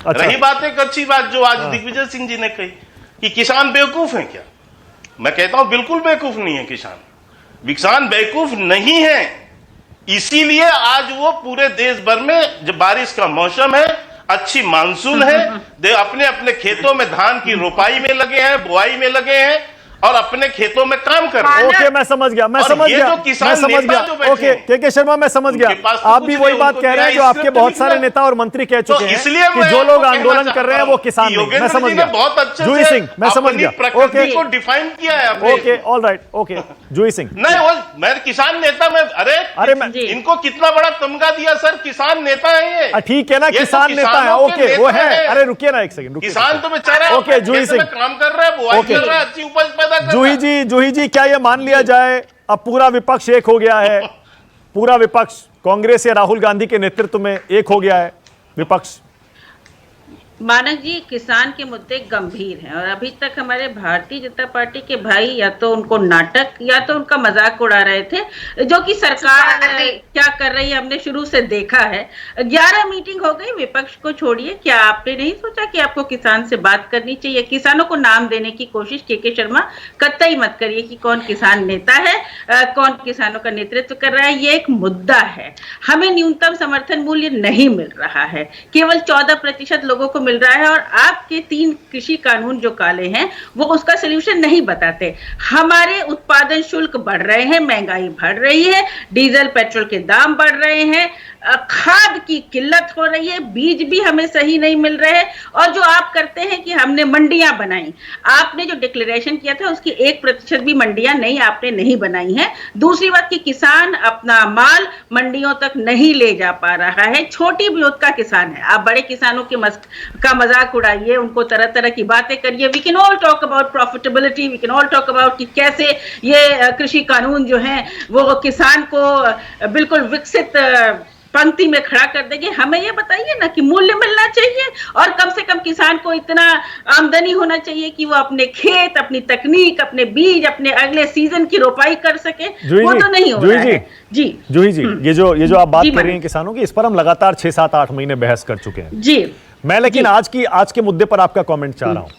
अच्छा। रही बात एक अच्छी बात जो आज दिग्विजय सिंह जी ने कही कि किसान बेवकूफ है क्या, मैं कहता हूं बिल्कुल बेवकूफ नहीं है किसान बेवकूफ नहीं है। इसीलिए आज वो पूरे देश भर में, जब बारिश का मौसम है, अच्छी मानसून है, अपने अपने खेतों में धान की रोपाई में लगे हैं, बुआई में लगे हैं और अपने खेतों में काम कर रहे हैं। ओके, मैं समझ गया। ओके, के शर्मा, मैं समझ गया। आप भी वही बात कह रहे हैं जो आपके बहुत सारे नेता और मंत्री कह चुके हैं कि जो लोग आंदोलन कर रहे हैं वो किसान नहीं। मैं समझ गया। जूही सिंह, मैं समझ गया। ओके, को डिफाइन किया है। Okay, all right, okay. Juhi Singh, नहीं, मैं किसान नेता में, अरे इनको कितना बड़ा तमगा दिया सर, किसान नेता है ये। ठीक है ना, किसान नेता है, ओके, वो है। अरे रुकिए ना एक सेकंड, किसान तो बेचारा ओके, जूही सिंह काम कर रहा है, बुआई कर रहा है, अच्छी उपज। जूही जी, क्या ये मान लिया जाए अब पूरा विपक्ष एक हो गया है? पूरा विपक्ष कांग्रेस या राहुल गांधी के नेतृत्व में एक हो गया है विपक्ष? मानक जी, किसान के मुद्दे गंभीर हैं और अभी तक हमारे भारतीय जनता पार्टी के भाई या तो उनको नाटक या तो उनका मजाक उड़ा रहे थे, जो कि सरकार क्या कर रही है हमने शुरू से देखा है। 11 मीटिंग हो गई, विपक्ष को छोड़िए, क्या आपने नहीं सोचा कि आपको किसान से बात करनी चाहिए? किसानों को नाम देने की कोशिश के शर्मा कतई मत करिए कि कौन किसान नेता है, कौन किसानों का नेतृत्व कर रहा है। ये एक मुद्दा है। हमें न्यूनतम समर्थन मूल्य नहीं मिल रहा है, केवल 14% लोगों को मिल रहा है और आपके 3 कृषि कानून जो काले हैं वो उसका सलूशन नहीं बताते। हमारे उत्पादन शुल्क बढ़ रहे हैं, महंगाई बढ़ रही है, डीजल पेट्रोल के दाम बढ़ रहे हैं, खाद की किल्लत हो रही है, बीज भी हमें सही नहीं मिल रहे। और जो आप करते हैं कि हमने मंडियां बनाई, आपने जो डिक्लेरेशन किया था उसकी 1% भी मंडियां आपने नहीं बनाई है। दूसरी बात कि किसान अपना माल मंडियों तक नहीं ले जा पा रहा है, छोटी ब्योत का किसान है। आप बड़े किसानों के का मजाक उड़ाइए, उनको तरह तरह की बातें करिए। We can all talk about profitability, we can all talk about कि कैसे ये कृषि कानून जो हैं वो किसान को बिल्कुल विकसित पंक्ति में खड़ा कर देंगे। हमें ये बताइए ना कि मूल्य मिलना चाहिए और कम से कम किसान को इतना आमदनी होना चाहिए कि वो अपने खेत, अपनी तकनीक, अपने बीज, अपने अगले सीजन की रोपाई कर सके। वो तो नहीं हो रहा है। जी जूही जी, ये जो आप बात कर रही हैं किसानों की, इस पर हम लगातार 6, 7, 8 महीने बहस कर चुके हैं जी। मैं लेकिन आज के मुद्दे पर आपका कमेंट चाह रहा हूं।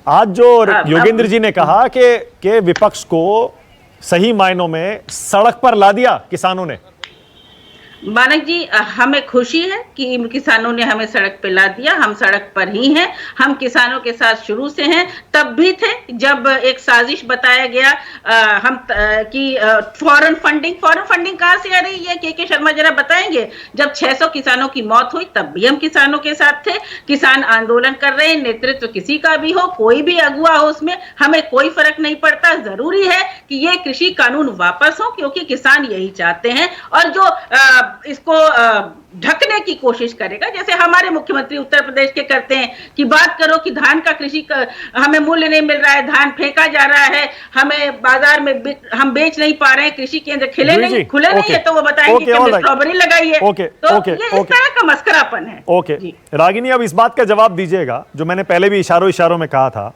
आज जो योगेंद्र जी ने कहा कि विपक्ष को सही मायनों में सड़क पर ला दिया किसानों ने। मानक जी, हमें खुशी है कि किसानों ने हमें सड़क पे ला दिया। हम सड़क पर ही हैं, हम किसानों के साथ शुरू से हैं। तब भी थे जब एक साजिश बताया गया कि फॉरेन फंडिंग कहां से आ रही है? के शर्मा जरा बताएंगे। जब 600 किसानों की मौत हुई तब भी हम किसानों के साथ थे। किसान आंदोलन कर रहे हैं, नेतृत्व किसी का भी हो, कोई भी अगुवा हो, उसमें हमें कोई फर्क नहीं पड़ता। जरूरी है कि ये कृषि कानून वापस हो, क्योंकि किसान यही चाहते हैं। और जो इसको ढकने की कोशिश करेगा, जैसे हमारे मुख्यमंत्री उत्तर प्रदेश के करते हैं कि बात करो कि धान का हमें मूल्य नहीं मिल रहा है, धान फेंका जा रहा है, हमें बाजार में हम बेच नहीं पा रहे हैं, कृषि केंद्र खुले नहीं है, तो वो बताएंगे कि हमने स्ट्रॉबेरी लगाई है। तो ये इस तरह का मस्करापन है। ओके रागिनी, अब इस बात का जवाब दीजिएगा जो मैंने पहले भी इशारों में कहा था।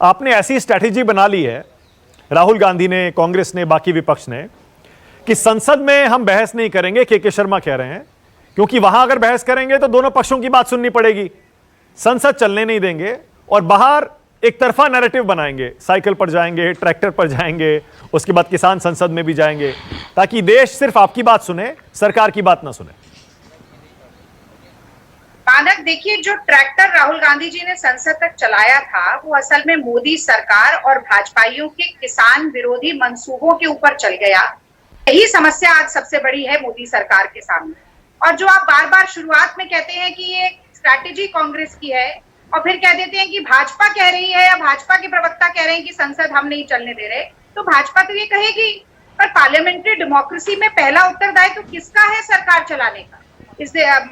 आपने ऐसी स्ट्रैटेजी बना ली है, राहुल गांधी ने, कांग्रेस ने, बाकी विपक्ष ने, कि संसद में हम बहस नहीं करेंगे, के शर्मा कह रहे हैं, क्योंकि वहां अगर बहस करेंगे तो दोनों पक्षों की बात सुननी पड़ेगी, संसद चलने नहीं देंगे और बाहर एक तरफा नैरेटिव बनाएंगे, साइकिल पर जाएंगे, ट्रैक्टर पर जाएंगे, उसके बाद किसान संसद में भी जाएंगे, ताकि देश सिर्फ आपकी बात सुने, सरकार की बात ना सुने। मानक, देखिए, जो ट्रैक्टर राहुल गांधी जी ने संसद तक चलाया था वो असल में मोदी सरकार और भाजपाइयों के किसान विरोधी मंसूबों के ऊपर चल गया। यही समस्या आज सबसे बड़ी है मोदी सरकार के सामने। और जो आप बार बार शुरुआत में कहते हैं कि ये स्ट्रैटेजी कांग्रेस की है और फिर कह देते हैं कि भाजपा कह रही है या भाजपा के प्रवक्ता कह रहे हैं कि संसद हम नहीं चलने दे रहे, तो भाजपा तो ये कहेगी। पर पार्लियामेंट्री डेमोक्रेसी में पहला उत्तरदायित्व तो किसका है? सरकार चलाने का,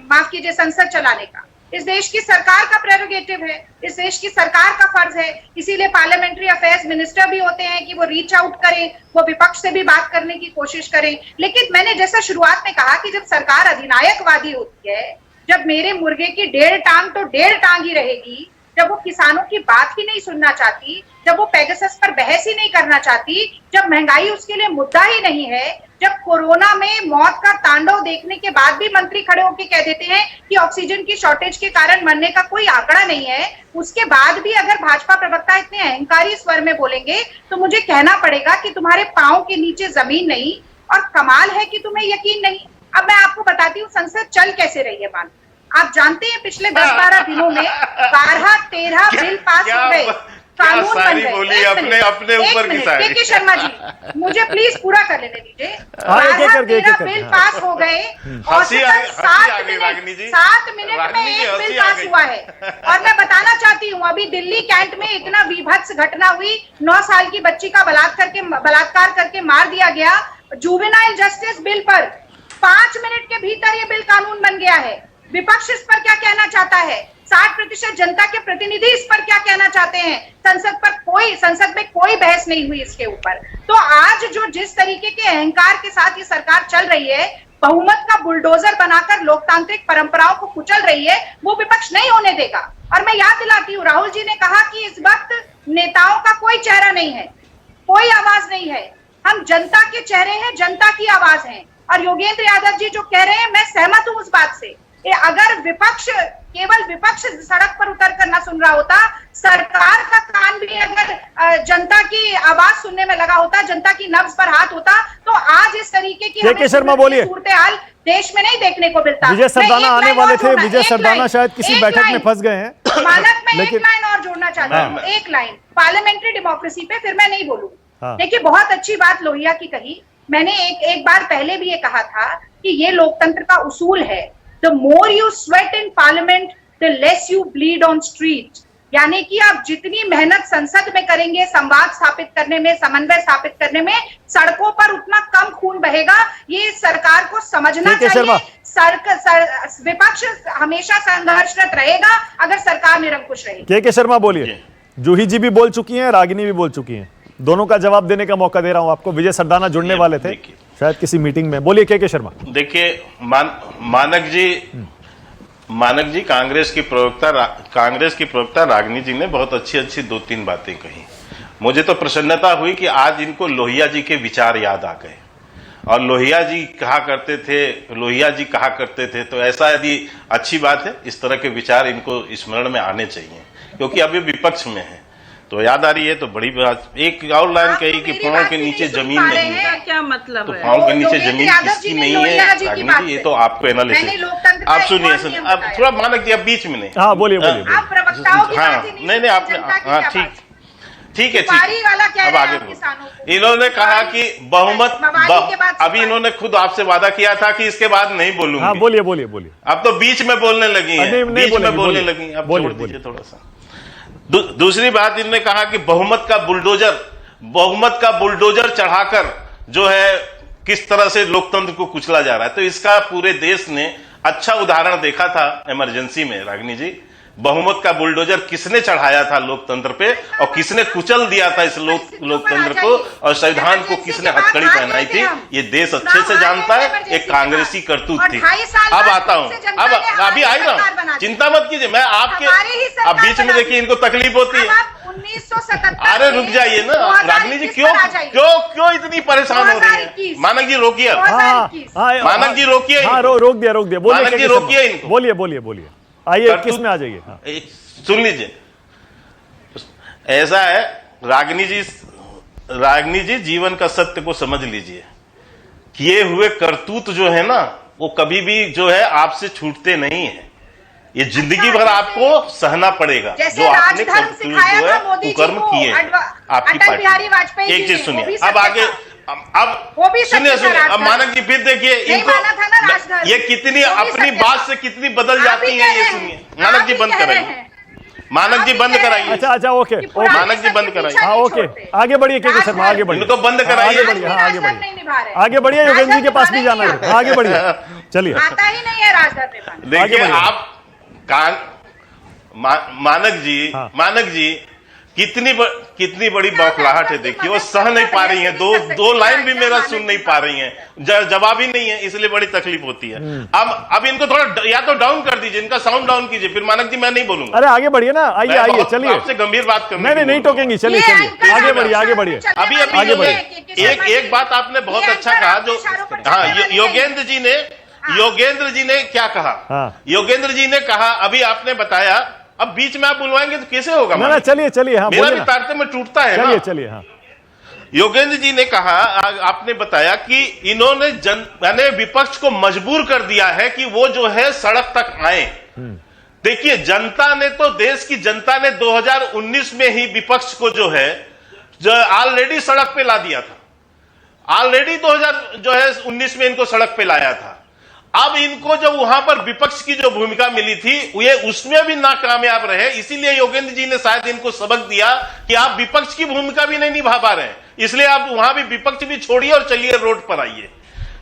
माफ कीजिए, संसद चलाने का। इस देश की सरकार का प्रेरोगेटिव है, इस देश की सरकार का फर्ज है। इसीलिए पार्लियामेंट्री अफेयर्स मिनिस्टर भी होते हैं कि वो रीच आउट करें, वो विपक्ष से भी बात करने की कोशिश करें। लेकिन मैंने जैसा शुरुआत में कहा कि जब सरकार अधिनायकवादी होती है, जब मेरे मुर्गे की 1.5 टांग तो 1.5 टांग ही रहेगी, जब वो किसानों की बात ही नहीं सुनना चाहती, जब वो पेगासस पर बहस ही नहीं करना चाहती, जब महंगाई उसके लिए मुद्दा ही नहीं है, जब कोरोना में मौत का तांडव देखने के बाद भी मंत्री खड़े होकर कह देते हैं कि ऑक्सीजन की शॉर्टेज के कारण मरने का कोई आंकड़ा नहीं है, उसके बाद भी अगर भाजपा प्रवक्ता इतने अहंकारी स्वर में बोलेंगे तो मुझे कहना पड़ेगा कि तुम्हारे पांव के नीचे जमीन नहीं, और कमाल है कि तुम्हें यकीन नहीं। अब मैं आपको बताती हूँ संसद चल कैसे रही है। मान, आप जानते हैं पिछले 10-12 दिनों में 12-13 बिल पास हो गए, कानून बन गए। अपने ऊपर के शर्मा जी, मुझे प्लीज पूरा कर लेने दीजिए। 12-13 बिल पास हो गए और 7 मिनट में एक बिल पास हुआ है। और मैं बताना चाहती हूँ, अभी दिल्ली कैंट में इतना विभत्स घटना हुई, 9 साल की बच्ची का बलात्कार करके मार दिया गया। जुवेनाइल जस्टिस बिल पर 5 मिनट के भीतर ये बिल कानून बन गया है। विपक्ष इस पर क्या कहना चाहता है? 60% जनता के प्रतिनिधि इस पर क्या कहना चाहते हैं? संसद में कोई बहस नहीं हुई इसके ऊपर। तो आज जो जिस तरीके के अहंकार के साथ ये सरकार चल रही है, बहुमत का बुलडोजर बनाकर लोकतांत्रिक परंपराओं को कुचल रही है, वो विपक्ष नहीं होने देगा। और मैं याद दिलाती हूँ, राहुल जी ने कहा कि इस वक्त नेताओं का कोई चेहरा नहीं है, कोई आवाज नहीं है, हम जनता के चेहरे हैं, जनता की आवाज है। और योगेंद्र यादव जी जो कह रहे हैं, मैं सहमत हूं उस बात से। अगर विपक्ष, केवल विपक्ष सड़क पर उतर कर ना सुन रहा होता, सरकार का कान भी अगर जनता की आवाज सुनने में लगा होता, जनता की नब्ज पर हाथ होता, तो आज इस तरीके की के शर्मा बोलिए, सूरत-ए-हाल देश में नहीं देखने को मिलता। विजय सरदाना आने वाले थे, विजय सरदाना शायद किसी बैठक में फंस गए हैं। मानक में एक लाइन और जोड़ना चाहता हूँ, एक लाइन पार्लियामेंट्री डेमोक्रेसी पे, फिर मैं नहीं बोलूं। देखिए, बहुत अच्छी बात लोहिया की कही। मैंने एक बार पहले भी ये कहा था कि ये लोकतंत्र का उसूल है, the more you sweat in parliament the less you bleed on street. यानी कि आप जितनी मेहनत संसद में करेंगे संवाद स्थापित करने में, समन्वय स्थापित करने में, सड़कों पर उतना कम खून बहेगा। ये सरकार को समझना चाहिए। विपक्ष हमेशा संघर्षरत रहेगा अगर सरकार निरंकुश रहेगी। के शर्मा बोलिए। जूही जी भी बोल चुकी हैं, रागिनी भी बोल चुकी हैं, दोनों का जवाब देने का मौका दे रहा हूं आपको। विजय सरदाना जुड़ने वाले थे शायद किसी मीटिंग में। बोलिए के शर्मा। देखिए, मानक जी कांग्रेस की प्रवक्ता रागिनी जी ने बहुत अच्छी 2-3 बातें कही। मुझे तो प्रसन्नता हुई कि आज इनको लोहिया जी के विचार याद आ गए। और लोहिया जी कहा करते थे, तो ऐसा यदि अच्छी बात है, इस तरह के विचार इनको स्मरण में आने चाहिए, क्योंकि अभी विपक्ष में है तो याद आ रही है। तो बड़ी बात, एक और लाइन कही कि पांव के नीचे जमीन नहीं है। क्या मतलब तो पांव के नीचे जमीन किसकी नहीं है रागिनी जी, ये तो आपको एनालिसिस। आप सुनिए, अब थोड़ा मानक जी, अब बीच में नहीं। हाँ बोलिए। हाँ नहीं आपने, हाँ ठीक है। अब आगे इन्होंने कहा कि बहुमत, अभी इन्होंने खुद आपसे वादा किया था कि इसके बाद नहीं बोलूंगी। हाँ बोलिए। अब तो बीच में बोलने लगी है, बीच में बोलने लगी। अब छोड़ दीजिए थोड़ा सा। दूसरी बात, इन्होंने कहा कि बहुमत का बुलडोजर चढ़ाकर जो है किस तरह से लोकतंत्र को कुचला जा रहा है। तो इसका पूरे देश ने अच्छा उदाहरण देखा था इमरजेंसी में। रागिनी जी, बहुमत का बुलडोजर किसने चढ़ाया था लोकतंत्र पे, और किसने कुचल दिया था इस लोकतंत्र को, और संविधान को किसने हथकड़ी पहनाई थी, ये देश अच्छे से जानता है। एक कांग्रेसी करतूत थी। अब आता हूँ, अब अभी आई ना, चिंता मत कीजिए, मैं आपके, अब बीच में देखिए इनको तकलीफ होती है। 1977 अरे रुक जाइए ना रागिनी जी, क्यों इतनी परेशान हो रही है। मानक जी रोकिए, मानक जी रोकिए, रोक दिया। मानक जी रोकिए इनको। बोलिए। आइए किस में आ जाइए। हाँ। सुन लीजिए, ऐसा है रागिनी जी जीवन का सत्य को समझ लीजिए। किए हुए करतूत जो है ना, वो कभी भी जो है आपसे छूटते नहीं है। ये जिंदगी भर आपको सहना पड़ेगा जो आपने करतूत जो है कुकर्म किए आपकी पार्टी। एक चीज सुनिए, अब आगे, अब सुनिए, अब मानक जी फिर देखिए इनको, ये कितनी अपनी बात से कितनी बदल जाती है। ये सुनिए, मानक जी बंद कराइए, मानक जी बंद कराइए। अच्छा ओके, मानक जी बंद कराइए। हाँ ओके, आगे बढ़िए के शर्मा, आगे बढ़िए। इनको बंद कराइए, आगे बढ़िए। योगेंद्र जी के पास भी जाना है, आगे बढ़िए, चलिए। आता ही नहीं है राजधर। देखिए आप मानक जी कितनी बड़ी बौखलाहट है। देखिए वो सह नहीं पा रही हैं, दो लाइन भी मेरा सुन नहीं पा रही हैं, जवाब ही नहीं है, इसलिए बड़ी तकलीफ होती है। अब इनको थोड़ा या तो डाउन कर दीजिए, इनका साउंड डाउन कीजिए, फिर मानक जी मैं नहीं बोलूंगा। अरे आगे बढ़िए ना, आइए चलिए, आपसे गंभीर बात करनी। नहीं टोकेंगे, चलिए आगे बढ़िए। अभी आगे बढ़िए। एक बात आपने बहुत अच्छा कहा, जो हाँ योगेंद्र जी ने क्या कहा। योगेंद्र जी ने कहा, अभी आपने बताया, अब बीच में आप बुलवाएंगे तो कैसे होगा। ना चलिए। हाँ, मेरा भी तारतम्य टूटता है। चलिए। हाँ, योगेंद्र जी ने कहा, आपने बताया कि इन्होंने विपक्ष को मजबूर कर दिया है कि वो जो है सड़क तक आए। देखिए, देश की जनता ने 2019 में ही विपक्ष को जो है ऑलरेडी सड़क पे ला दिया था। ऑलरेडी 2019 में इनको सड़क पे लाया था। अब इनको जब वहां पर विपक्ष की जो भूमिका मिली थी, ये उसमें भी नाकामयाब रहे। इसीलिए योगेंद्र जी ने शायद इनको सबक दिया कि आप विपक्ष की भूमिका भी नहीं निभा पा रहे हैं, इसलिए आप वहां भी विपक्ष भी छोड़िए और चलिए रोड पर आइए।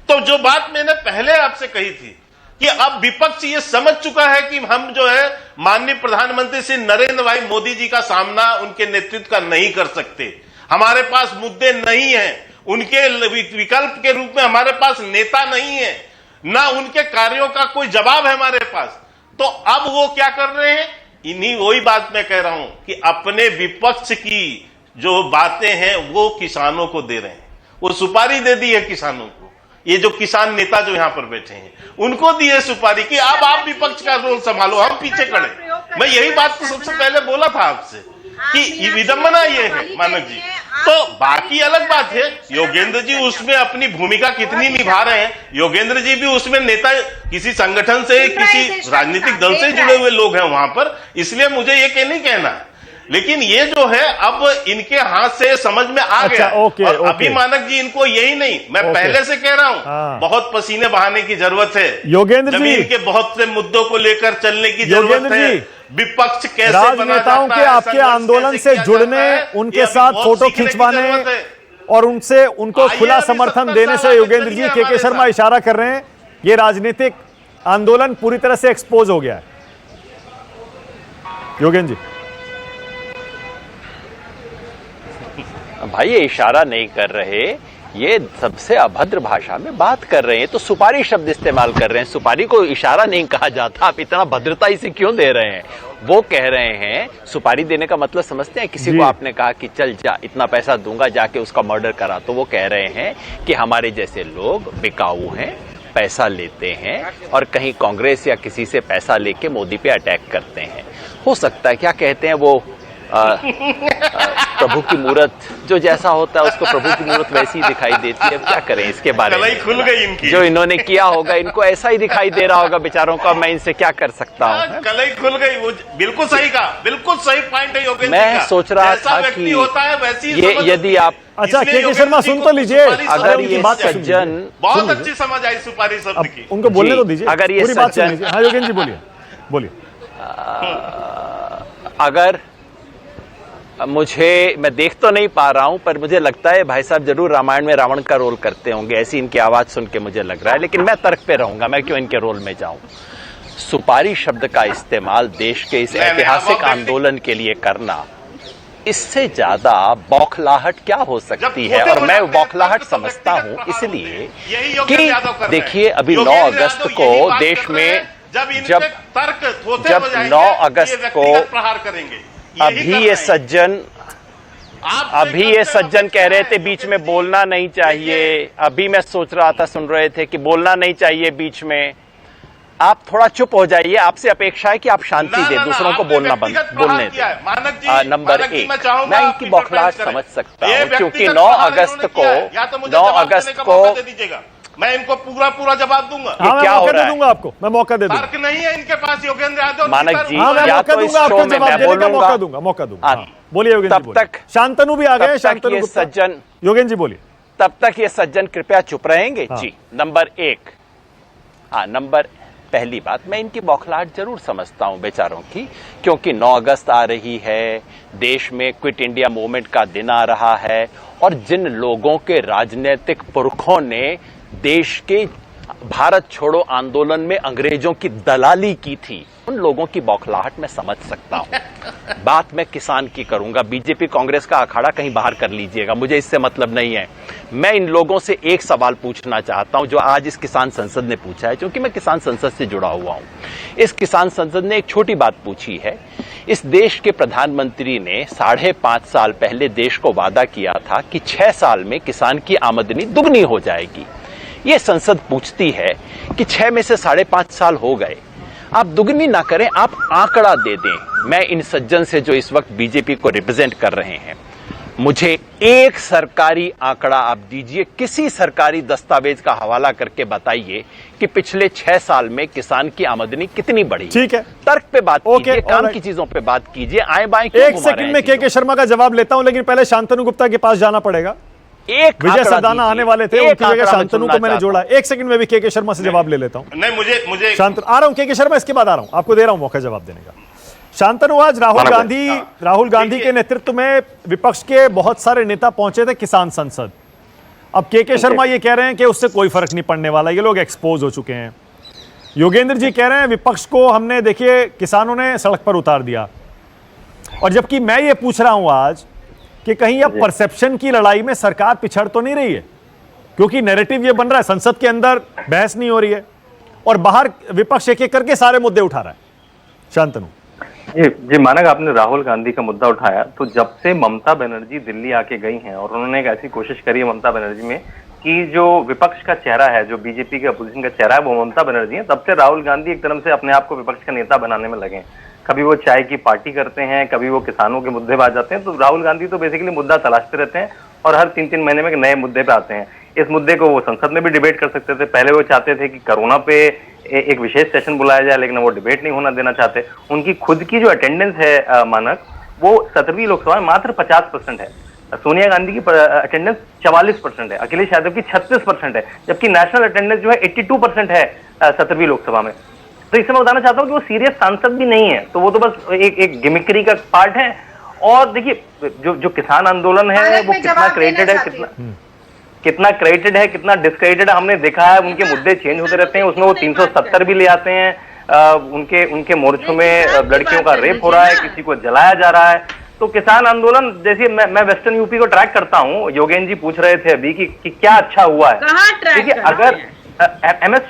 तो जो बात मैंने पहले आपसे कही थी कि अब विपक्ष ये समझ चुका है कि हम जो है माननीय प्रधानमंत्री श्री नरेंद्र भाई मोदी जी का सामना उनके नेतृत्व का नहीं कर सकते। हमारे पास मुद्दे नहीं है, उनके विकल्प के रूप में हमारे पास नेता नहीं है। ना उनके कार्यों का कोई जवाब है हमारे पास। तो अब वो क्या कर रहे हैं, इन्हीं वही बात मैं कह रहा हूं कि अपने विपक्ष की जो बातें हैं वो किसानों को दे रहे हैं। वो सुपारी दे दी है किसानों को, ये जो किसान नेता जो यहां पर बैठे हैं उनको दी है सुपारी कि अब आप विपक्ष का रोल संभालो, हम पीछे खड़े। मैं यही बात तो सबसे पहले बोला था आपसे कि विडंबना ये है मानक जी। तो बाकी अलग बात है, योगेंद्र जी उसमें अपनी भूमिका कितनी निभा रहे हैं। योगेंद्र जी भी उसमें नेता, किसी संगठन से, किसी राजनीतिक दल से जुड़े हुए लोग हैं वहां पर, इसलिए मुझे ये नहीं कहना है। लेकिन ये जो है अब इनके हाथ से समझ में आ गया। और अभी मानक जी इनको यही नहीं, मैं पहले से कह रहा हूं, बहुत पसीने बहाने की जरूरत है योगेंद्र जी, जमीन के बहुत से मुद्दों को लेकर चलने की जरूरत है। विपक्ष कैसे राजनेताओं के आपके आंदोलन से जुड़ने, उनके साथ फोटो खिंचवाने और उनसे उनको खुला समर्थन देने से योगेंद्र जी के शर्मा इशारा कर रहे हैं ये राजनीतिक आंदोलन पूरी तरह से एक्सपोज हो गया है। योगेंद्र जी भाई ये इशारा नहीं कर रहे, ये सबसे अभद्र भाषा में बात कर रहे हैं। तो सुपारी शब्द इस्तेमाल कर रहे हैं, सुपारी को इशारा नहीं कहा जाता। आप इतना भद्रता इसे क्यों दे रहे हैं? वो कह रहे हैं, सुपारी देने का मतलब समझते हैं? किसी को आपने कहा कि चल जा, इतना पैसा दूंगा, जाके उसका मर्डर करा, तो वो कह रहे हैं कि हमारे जैसे लोग बिकाऊ हैं, पैसा लेते हैं और कहीं कांग्रेस या किसी से पैसा लेके मोदी पे अटैक करते हैं। हो सकता है, क्या कहते हैं वो, प्रभु की मूरत जो जैसा होता है उसको प्रभु की मूरत वैसी ही दिखाई देती है। अब क्या करें इसके बारे में, खुल गई इनकी। जो इन्होंने किया होगा इनको ऐसा ही दिखाई दे रहा होगा बेचारों का। मैं इनसे क्या कर सकता हूँ? कलई खुल गई। वो बिल्कुल सही कहा, बिल्कुल सही पॉइंट है योगेंद्र। मैं सोच रहा था कि होता है वैसी ये यदि आप अच्छा के शर्मा सुन तो लीजिए, अगर ये सज्जन, बहुत अच्छी समझ आई सुपारी शब्द की, उनको बोलने तो दीजिए, अगर ये सज्जन, हाँ योगेंद्र जी बोलिए बोलिए। अगर मैं देख तो नहीं पा रहा हूं पर मुझे लगता है भाई साहब जरूर रामायण में रावण का रोल करते होंगे, ऐसी इनकी आवाज सुन के मुझे लग रहा है। लेकिन मैं तर्क पे रहूंगा, मैं क्यों इनके रोल में जाऊं। सुपारी शब्द का इस्तेमाल देश के इस ऐतिहासिक आंदोलन के लिए करना, इससे ज्यादा बौखलाहट क्या हो सकती है? और मैं बौखलाहट समझता हूं इसलिए कि देखिए अभी 9 अगस्त को देश में जब 9 अगस्त को अभी ये सज्जन कह रहे थे बीच में बोलना नहीं चाहिए। अभी मैं सोच रहा था, सुन रहे थे कि बोलना नहीं चाहिए बीच में। आप थोड़ा चुप हो जाइए, आपसे अपेक्षा है कि आप शांति दें, दूसरों को बोलने दें। नंबर 1, मैं इनकी बौखलाहट समझ सकता हूँ क्योंकि 9 अगस्त को मैं इनको पूरा जवाब दूंगा। हाँ, क्या हो रहा है? दूंगा आपको, मैं मौका दे दूंगा। तर्क नहीं है इनके पास योगेंद्र यादव। मानक जी, हाँ, या तो इस शो में मैं बोलूंगा, मौका दूंगा। बोलिए योगेंद्र जी। तब तक शांतनु भी आ गए, शांतनु सज्जन। योगेंद्र जी बोलिए। तब तक ये सज्जन कृपया चुप रहेंगे? जी। नंबर 1, पहली बात, मैं इनकी बौखलाहट जरूर समझता हूं बेचारों की, क्योंकि 9 अगस्त आ रही है, देश में क्विट इंडिया मूवमेंट का दिन आ रहा है और जिन लोगों के राजनीतिक पुरखों ने देश के भारत छोड़ो आंदोलन में अंग्रेजों की दलाली की थी, उन लोगों की बौखलाहट मैं समझ सकता हूं। बात मैं किसान की करूंगा, बीजेपी कांग्रेस का अखाड़ा कहीं बाहर कर लीजिएगा, मुझे इससे मतलब नहीं है। मैं इन लोगों से एक सवाल पूछना चाहता हूं जो आज इस किसान संसद ने पूछा है, क्योंकि मैं किसान संसद से जुड़ा हुआ हूं। इस किसान संसद ने एक छोटी बात पूछी है। इस देश के प्रधानमंत्री ने 5.5 साल पहले देश को वादा किया था कि 6 साल में किसान की आमदनी दुगनी हो जाएगी। ये संसद पूछती है कि 6 में से 5.5 साल हो गए, आप दुगनी ना करें, आप आंकड़ा दे दें। मैं इन सज्जन से जो इस वक्त बीजेपी को रिप्रेजेंट कर रहे हैं, मुझे एक सरकारी आंकड़ा आप दीजिए, किसी सरकारी दस्तावेज का हवाला करके बताइए कि पिछले 6 साल में किसान की आमदनी कितनी बढ़ी। ठीक है, तर्क पे बात कीजिए, काम की चीजों पे बात कीजिए, आए बाएं एक सेकंड में के शर्मा का जवाब लेता हूं, लेकिन पहले शांतनु गुप्ता के पास जाना पड़ेगा। विजय सदाना आने वाले थे, उनकी जगह शांतनु को मैंने जोड़ा। एक सेकंड में भी के शर्मा से जवाब ले लेता हूं। नहीं, मुझे शांतनु आ रहा हूं, के शर्मा इसके बाद आ रहा हूं, आपको दे रहा हूं मौका जवाब देने का। शांतनु, आज राहुल गांधी के नेतृत्व में विपक्ष के बहुत सारे नेता पहुंचे थे किसान संसद। अब के शर्मा ये कह रहे हैं कि उससे कोई फर्क नहीं पड़ने वाला, ये लोग एक्सपोज हो चुके हैं। योगेंद्र जी कह रहे हैं विपक्ष को हमने, देखिए किसानों ने सड़क पर उतार दिया। और जबकि मैं ये पूछ रहा हूं आज कि कहीं अब परसेप्शन की लड़ाई में सरकार पिछड़ तो नहीं रही है? क्योंकि नैरेटिव ये बन रहा है संसद के अंदर बहस नहीं हो रही है और बाहर विपक्ष एक एक करके सारे मुद्दे उठा रहा है। शांतनु जी मानक, आपने राहुल गांधी का मुद्दा उठाया, तो जब से ममता बनर्जी दिल्ली आके गई हैं और उन्होंने एक ऐसी कोशिश करी है ममता बनर्जी में कि जो विपक्ष का चेहरा है, जो बीजेपी के अपोजिशन का चेहरा है वो ममता बनर्जी है, तब से राहुल गांधी एक तरह से अपने आप को विपक्ष का नेता बनाने में लगे। कभी वो चाय की पार्टी करते हैं, कभी वो किसानों के मुद्दे पे आ जाते हैं। तो राहुल गांधी तो बेसिकली मुद्दा तलाशते रहते हैं और हर 3-3 महीने में एक नए मुद्दे पे आते हैं। इस मुद्दे को वो संसद में भी डिबेट कर सकते थे। पहले वो चाहते थे कि कोरोना पे एक विशेष सेशन बुलाया जाए, लेकिन वो डिबेट नहीं होना देना चाहते। उनकी खुद की जो अटेंडेंस है मानक, वो 17वीं लोकसभा में मात्र 50% है। सोनिया गांधी की अटेंडेंस 44% है, अखिलेश यादव की 36% है, जबकि नेशनल अटेंडेंस जो है 82% है 17वीं लोकसभा में। तो इससे मैं बताना चाहता हूँ कि वो सीरियस सांसद भी नहीं है, तो वो तो बस एक गिमिक्री का पार्ट है। और देखिए जो किसान आंदोलन है वो कितना क्रेडिटेड है, कितना क्रेडिटेड है, कितना डिस्क्रेडिटेड है, हमने देखा है। उनके मुद्दे चेंज होते रहते हैं, उसमें वो 370 भी ले आते हैं। उनके मोर्चों में लड़कियों का रेप हो रहा है, किसी को जलाया जा रहा है। तो किसान आंदोलन, जैसे मैं वेस्टर्न यूपी को ट्रैक करता हूँ, योगेन जी पूछ रहे थे अभी कि क्या अच्छा हुआ है। देखिए, अगर एमएस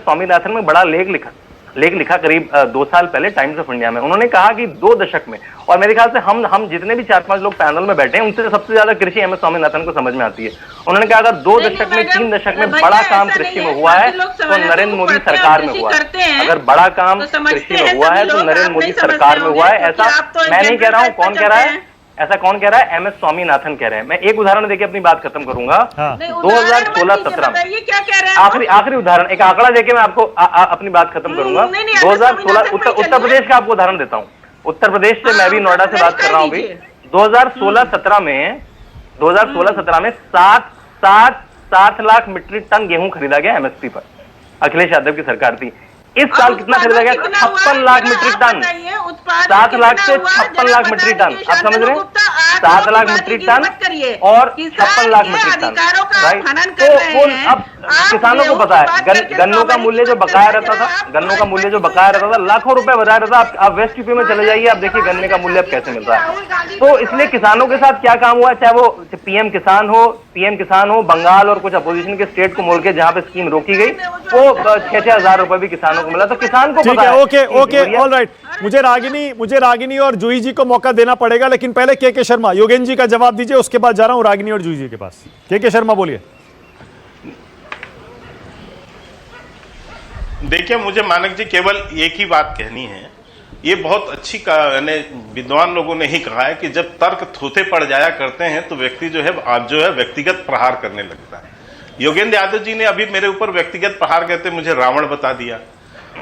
स्वामीनाथन में बड़ा लेख लिखा करीब 2 साल पहले टाइम्स ऑफ इंडिया में। उन्होंने कहा कि 2 दशक में, और मेरे ख्याल से हम जितने भी 4-5 लोग पैनल में बैठे हैं उनसे सबसे ज्यादा कृषि एमएस स्वामीनाथन को समझ में आती है। उन्होंने कहा अगर 2 दशक में 3 दशक में बड़ा काम कृषि में हुआ है तो नरेंद्र मोदी सरकार में हुआ है। अगर बड़ा काम कृषि में हुआ है तो नरेंद्र मोदी सरकार में हुआ है। ऐसा मैं नहीं कह रहा हूँ, कौन कह रहा है? ऐसा कौन कह रहा है? एमएस स्वामीनाथन कह रहे हैं। मैं एक उदाहरण देके अपनी बात खत्म करूंगा। 2016-17 में आखिरी उदाहरण, एक आंकड़ा देके मैं आपको अपनी बात खत्म करूंगा। 2016 उत्तर प्रदेश का आपको उदाहरण देता हूँ। उत्तर प्रदेश से मैं भी नोएडा से बात कर रहा हूँ अभी। 2016-17 में 7 लाख मीट्रिक टन गेहूं खरीदा गया एमएसपी पर। अखिलेश यादव की सरकार थी। इस साल कितना खरीदा गया? 56 लाख मीट्रिक टन। 7 लाख से 56 लाख मीट्रिक टन, आप समझ रहे हैं? 7 लाख मीट्रिक टन और 56 लाख मीट्रिक टन, राइट? तो वो अब किसानों को पता है गन्नों का मूल्य जो बकाया रहता था, लाखों रुपए बता रहा था। आप वेस्ट यूपी में चले जाइए, आप देखिए गन्ने का मूल्य अब कैसे मिल रहा है। तो इसलिए किसानों के साथ क्या काम हुआ, चाहे वो पीएम किसान हो, बंगाल और कुछ अपोजिशन के स्टेट को मोड़ के जहां पे स्कीम रोकी गई, वो 6-6 हजार रुपए भी किसानों को मिला। तो किसान को ठीक है, ओके, ऑलराइट। मुझे रागिनी और जूही जी को मौका देना पड़ेगा, लेकिन पहले के शर्मा, योगेन जी का जवाब दीजिए, उसके बाद जा रहा हूं रागिनी और जूही जी के पास। के शर्मा बोलिए। देखिए, मुझे मानक जी केवल एक ही बात कहनी है। ये बहुत अच्छी विद्वान लोगों ने ही कहा है कि जब तर्क थोथे पड़ जाया करते हैं तो व्यक्ति जो है व्यक्तिगत प्रहार करने लगता है। योगेंद्र यादव जी ने अभी मेरे ऊपर व्यक्तिगत प्रहार करते मुझे रावण बता दिया।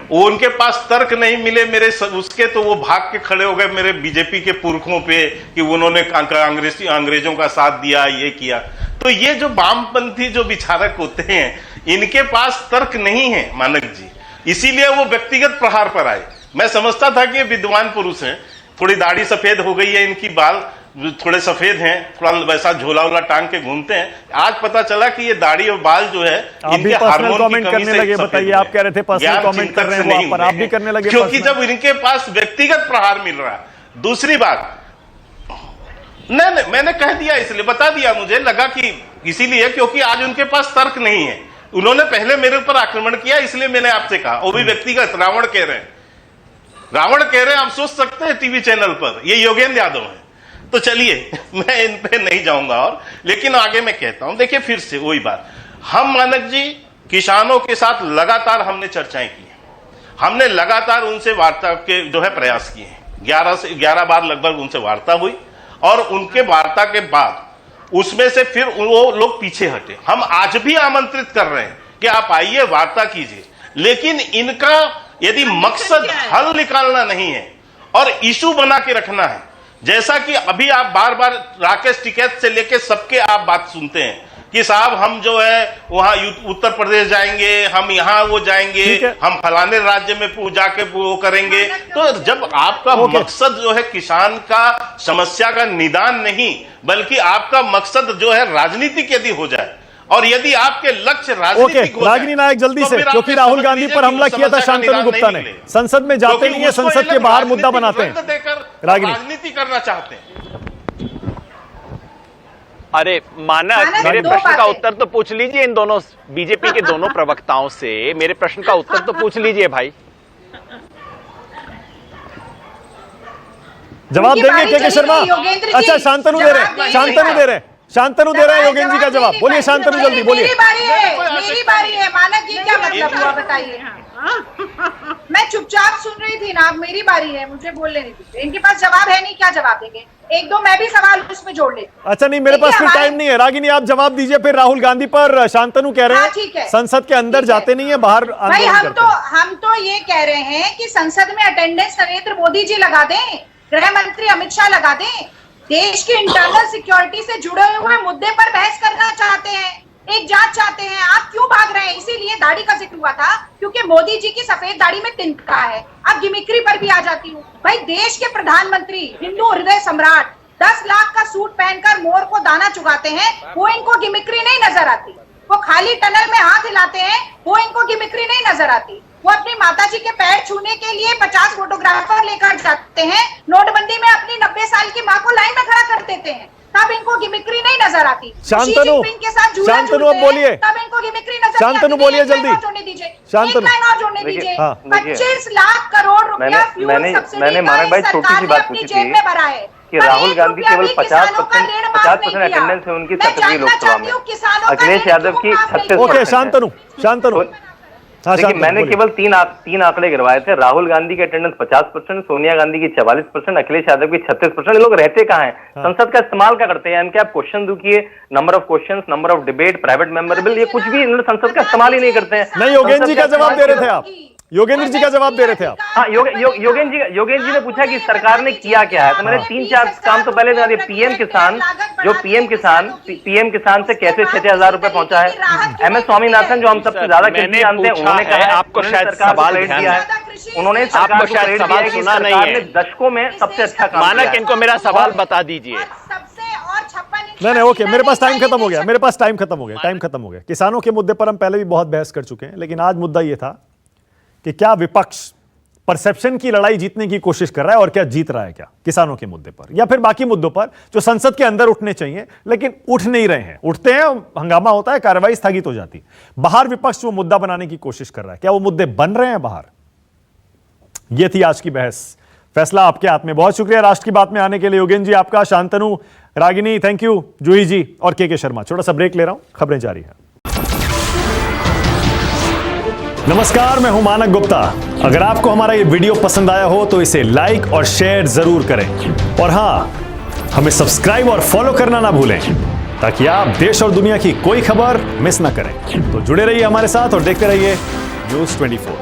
वो उनके पास तर्क नहीं मिले मेरे उसके, तो वो भाग के खड़े हो गए मेरे बीजेपी के पुरखों पे कि उन्होंने अंग्रेजों का साथ दिया, ये किया। तो ये जो वामपंथी जो विचारक होते हैं, इनके पास तर्क नहीं है मानक जी, इसीलिए वो व्यक्तिगत प्रहार पर आए। मैं समझता था कि ये विद्वान पुरुष हैं, थोड़ी दाढ़ी सफेद हो गई है इनकी, बाल थोड़े सफेद हैं, थोड़ा वैसा झोला वोला टांग के घूमते हैं। आज पता चला कि ये दाढ़ी और बाल जो है इनके हार्मोन की कमी से लगे। बताइए, आप कह रहे थे पर्सनल कमेंट कर रहे हैं, पर आप भी करने लगे, क्योंकि जब इनके पास व्यक्तिगत प्रहार मिल रहा है। दूसरी बात, नहीं मैंने कह दिया, इसलिए बता दिया, मुझे लगा कि इसीलिए क्योंकि आज उनके पास तर्क नहीं है। उन्होंने पहले मेरे ऊपर आक्रमण किया, इसलिए मैंने आपसे कहा, वो भी व्यक्तिगत रावण कह रहे हैं, आप सोच सकते हैं टीवी चैनल पर, ये योगेंद्र यादव है। तो चलिए, मैं इन पे नहीं जाऊंगा और, लेकिन आगे मैं कहता हूं। देखिए, फिर से वही बात, हम मानक जी किसानों के साथ लगातार हमने चर्चाएं की, हमने लगातार उनसे वार्ता के जो है प्रयास किए हैं। 11 से 11 बार लगभग उनसे वार्ता हुई, और उनके वार्ता के बाद उसमें से फिर वो लोग पीछे हटे। हम आज भी आमंत्रित कर रहे हैं कि आप आइए, वार्ता कीजिए, लेकिन इनका यदि मकसद हल निकालना नहीं है और इशू बना के रखना है, जैसा कि अभी आप बार बार राकेश टिकैत से लेके सबके आप बात सुनते हैं कि साहब हम जो है वहां उत्तर प्रदेश जाएंगे, हम यहाँ वो जाएंगे, हम फलाने राज्य में जाके वो करेंगे। तो जब आपका मकसद जो है किसान का समस्या का निदान नहीं, बल्कि आपका मकसद जो है राजनीतिक यदि हो जाए, और यदि आपके लक्ष्य राजनीतिक हो रागिनी नायक जल्दी तो से, क्योंकि राहुल गांधी पर हमला किया था शांतनु गुप्ता ने, संसद में जाते नहीं है, संसद के बाहर मुद्दा बनाते हैं, राजनीति करना चाहते हैं। अरे मानक, मेरे प्रश्न का उत्तर तो पूछ लीजिए इन दोनों बीजेपी के दोनों प्रवक्ताओं से। मेरे प्रश्न का उत्तर तो पूछ लीजिए भाई। जवाब देंगे के शर्मा? अच्छा, शांतनु दे रहे, शांतनु दे रहे हैं योगेंद्र जी का जवाब। बोलिए शांतनु, जल्दी बोलिए। मेरी बारी है मानक, ये क्या मतलब हुआ बताइए। मैं चुपचाप सुन रही थी ना, अब मेरी बारी है, मुझे बोलने नहीं दीजिए। इनके पास जवाब है नहीं, क्या जवाब देंगे? एक दो मैं भी सवाल उसमें जोड़ लेती। अच्छा नहीं, मेरे पास फिर टाइम नहीं है। रागिनी आप जवाब दीजिए। फिर राहुल गांधी पर शांतनु कह रहे हैं संसद के अंदर जाते नहीं है, बाहर भाई हम तो ये कह रहे हैं कि संसद में अटेंडेंस नरेंद्र मोदी जी लगा दें, गृह मंत्री अमित शाह लगा दें। देश की इंटरनल सिक्योरिटी से जुड़े हुए मुद्दे पर बहस करना चाहते हैं, एक जांच चाहते हैं। आप क्यों भाग रहे हैं? इसीलिए दाढ़ी का जिक्र हुआ था, क्योंकि मोदी जी की सफेद दाढ़ी में तिनका है। अब गिमिक्री पर भी आ जाती हूँ। भाई देश के प्रधानमंत्री, हिंदू हृदय सम्राट, 10 लाख का सूट पहनकर मोर को दाना चुगाते हैं, वो इनको गिमिक्री नहीं नजर आती। वो खाली टनल में हाथ हिलाते हैं, वो इनको गिमिक्री नहीं नजर आती। वो अपनी माताजी के पैर छूने के लिए 50 फोटोग्राफर लेकर जाते हैं, नोटबंदी में अपनी 90 साल की माँ को लाइन में खड़ा कर देते हैं, तब इनको गिमिक्री नहीं नजर आती। शांतनु, शांतनु अब बोलिए। तब इनको गिमिक्री नजर शांतनु बोलिए जल्दी। शांतनु और जोड़ने दीजिए। 25 लाख करोड़ रुपया मैंने मानक भाई छोटी सी बात पूछी थी कि राहुल गांधी केवल 50% अटेंडेंस है उनकी 17वीं लोकसभा में, अखिलेश यादव की 36%। ओके शांतनु, देखिए मैंने केवल तीन आंकड़े गिरवाए थे। राहुल गांधी की अटेंडेंस 50%, सोनिया गांधी की 44%, अखिलेश यादव की 36%। ये लोग रहते कहाँ हैं? संसद का इस्तेमाल क्या करते हैं? इनके आप क्वेश्चन दुखिए, number of question, number of debate, private member bill, ये कुछ भी इन्होंने संसद का इस्तेमाल ही नहीं करते हैं। नहीं, योगेंद्र जी का जवाब दे रहे थे आप। योगेंद्र जी का जवाब दे रहे थे आप। हाँ, योगेंद्र जी ने पूछा कि सरकार ने किया क्या है, तो मैंने 3-4 काम तो पहले बता दिए। पीएम किसान से कैसे 6,000 रुपए पहुंचा है। MS स्वामीनाथन जो हम सबसे ज्यादा कृषि जानते हैं, उन्होंने कहा आपको शायद सवाल ध्यान है, उन्होंने आपको शायद सवाल सुना नहीं है। दशकों में सबसे अच्छा काम मानक, इनको मेरा सवाल बता दीजिए। नहीं, ओके, मेरे पास टाइम खत्म हो गया। किसानों के मुद्दे पर हम पहले भी बहुत बहस कर चुके हैं, लेकिन आज मुद्दा यह था कि क्या विपक्ष परसेप्शन की लड़ाई जीतने की कोशिश कर रहा है और क्या जीत रहा है, क्या किसानों के मुद्दे पर या फिर बाकी मुद्दों पर जो संसद के अंदर उठने चाहिए लेकिन उठ नहीं रहे हैं। उठते हैं, हंगामा होता है, कार्रवाई स्थगित हो जाती है। बाहर विपक्ष वो मुद्दा बनाने की कोशिश कर रहा है, क्या वो मुद्दे बन रहे हैं बाहर? यह थी आज की बहस। फैसला आपके हाथ में। बहुत शुक्रिया राष्ट्र की बात में आने के लिए योगेंद्र जी आपका, शांतनु, रागिनी, थैंक यू, जूही जी और के शर्मा। छोटा सा ब्रेक ले रहा हूं, खबरें जारी है। नमस्कार, मैं हूं मानक गुप्ता। अगर आपको हमारा ये वीडियो पसंद आया हो तो इसे लाइक और शेयर जरूर करें, और हां, हमें सब्सक्राइब और फॉलो करना ना भूलें ताकि आप देश और दुनिया की कोई खबर मिस ना करें। तो जुड़े रहिए हमारे साथ और देखते रहिए न्यूज़ 24।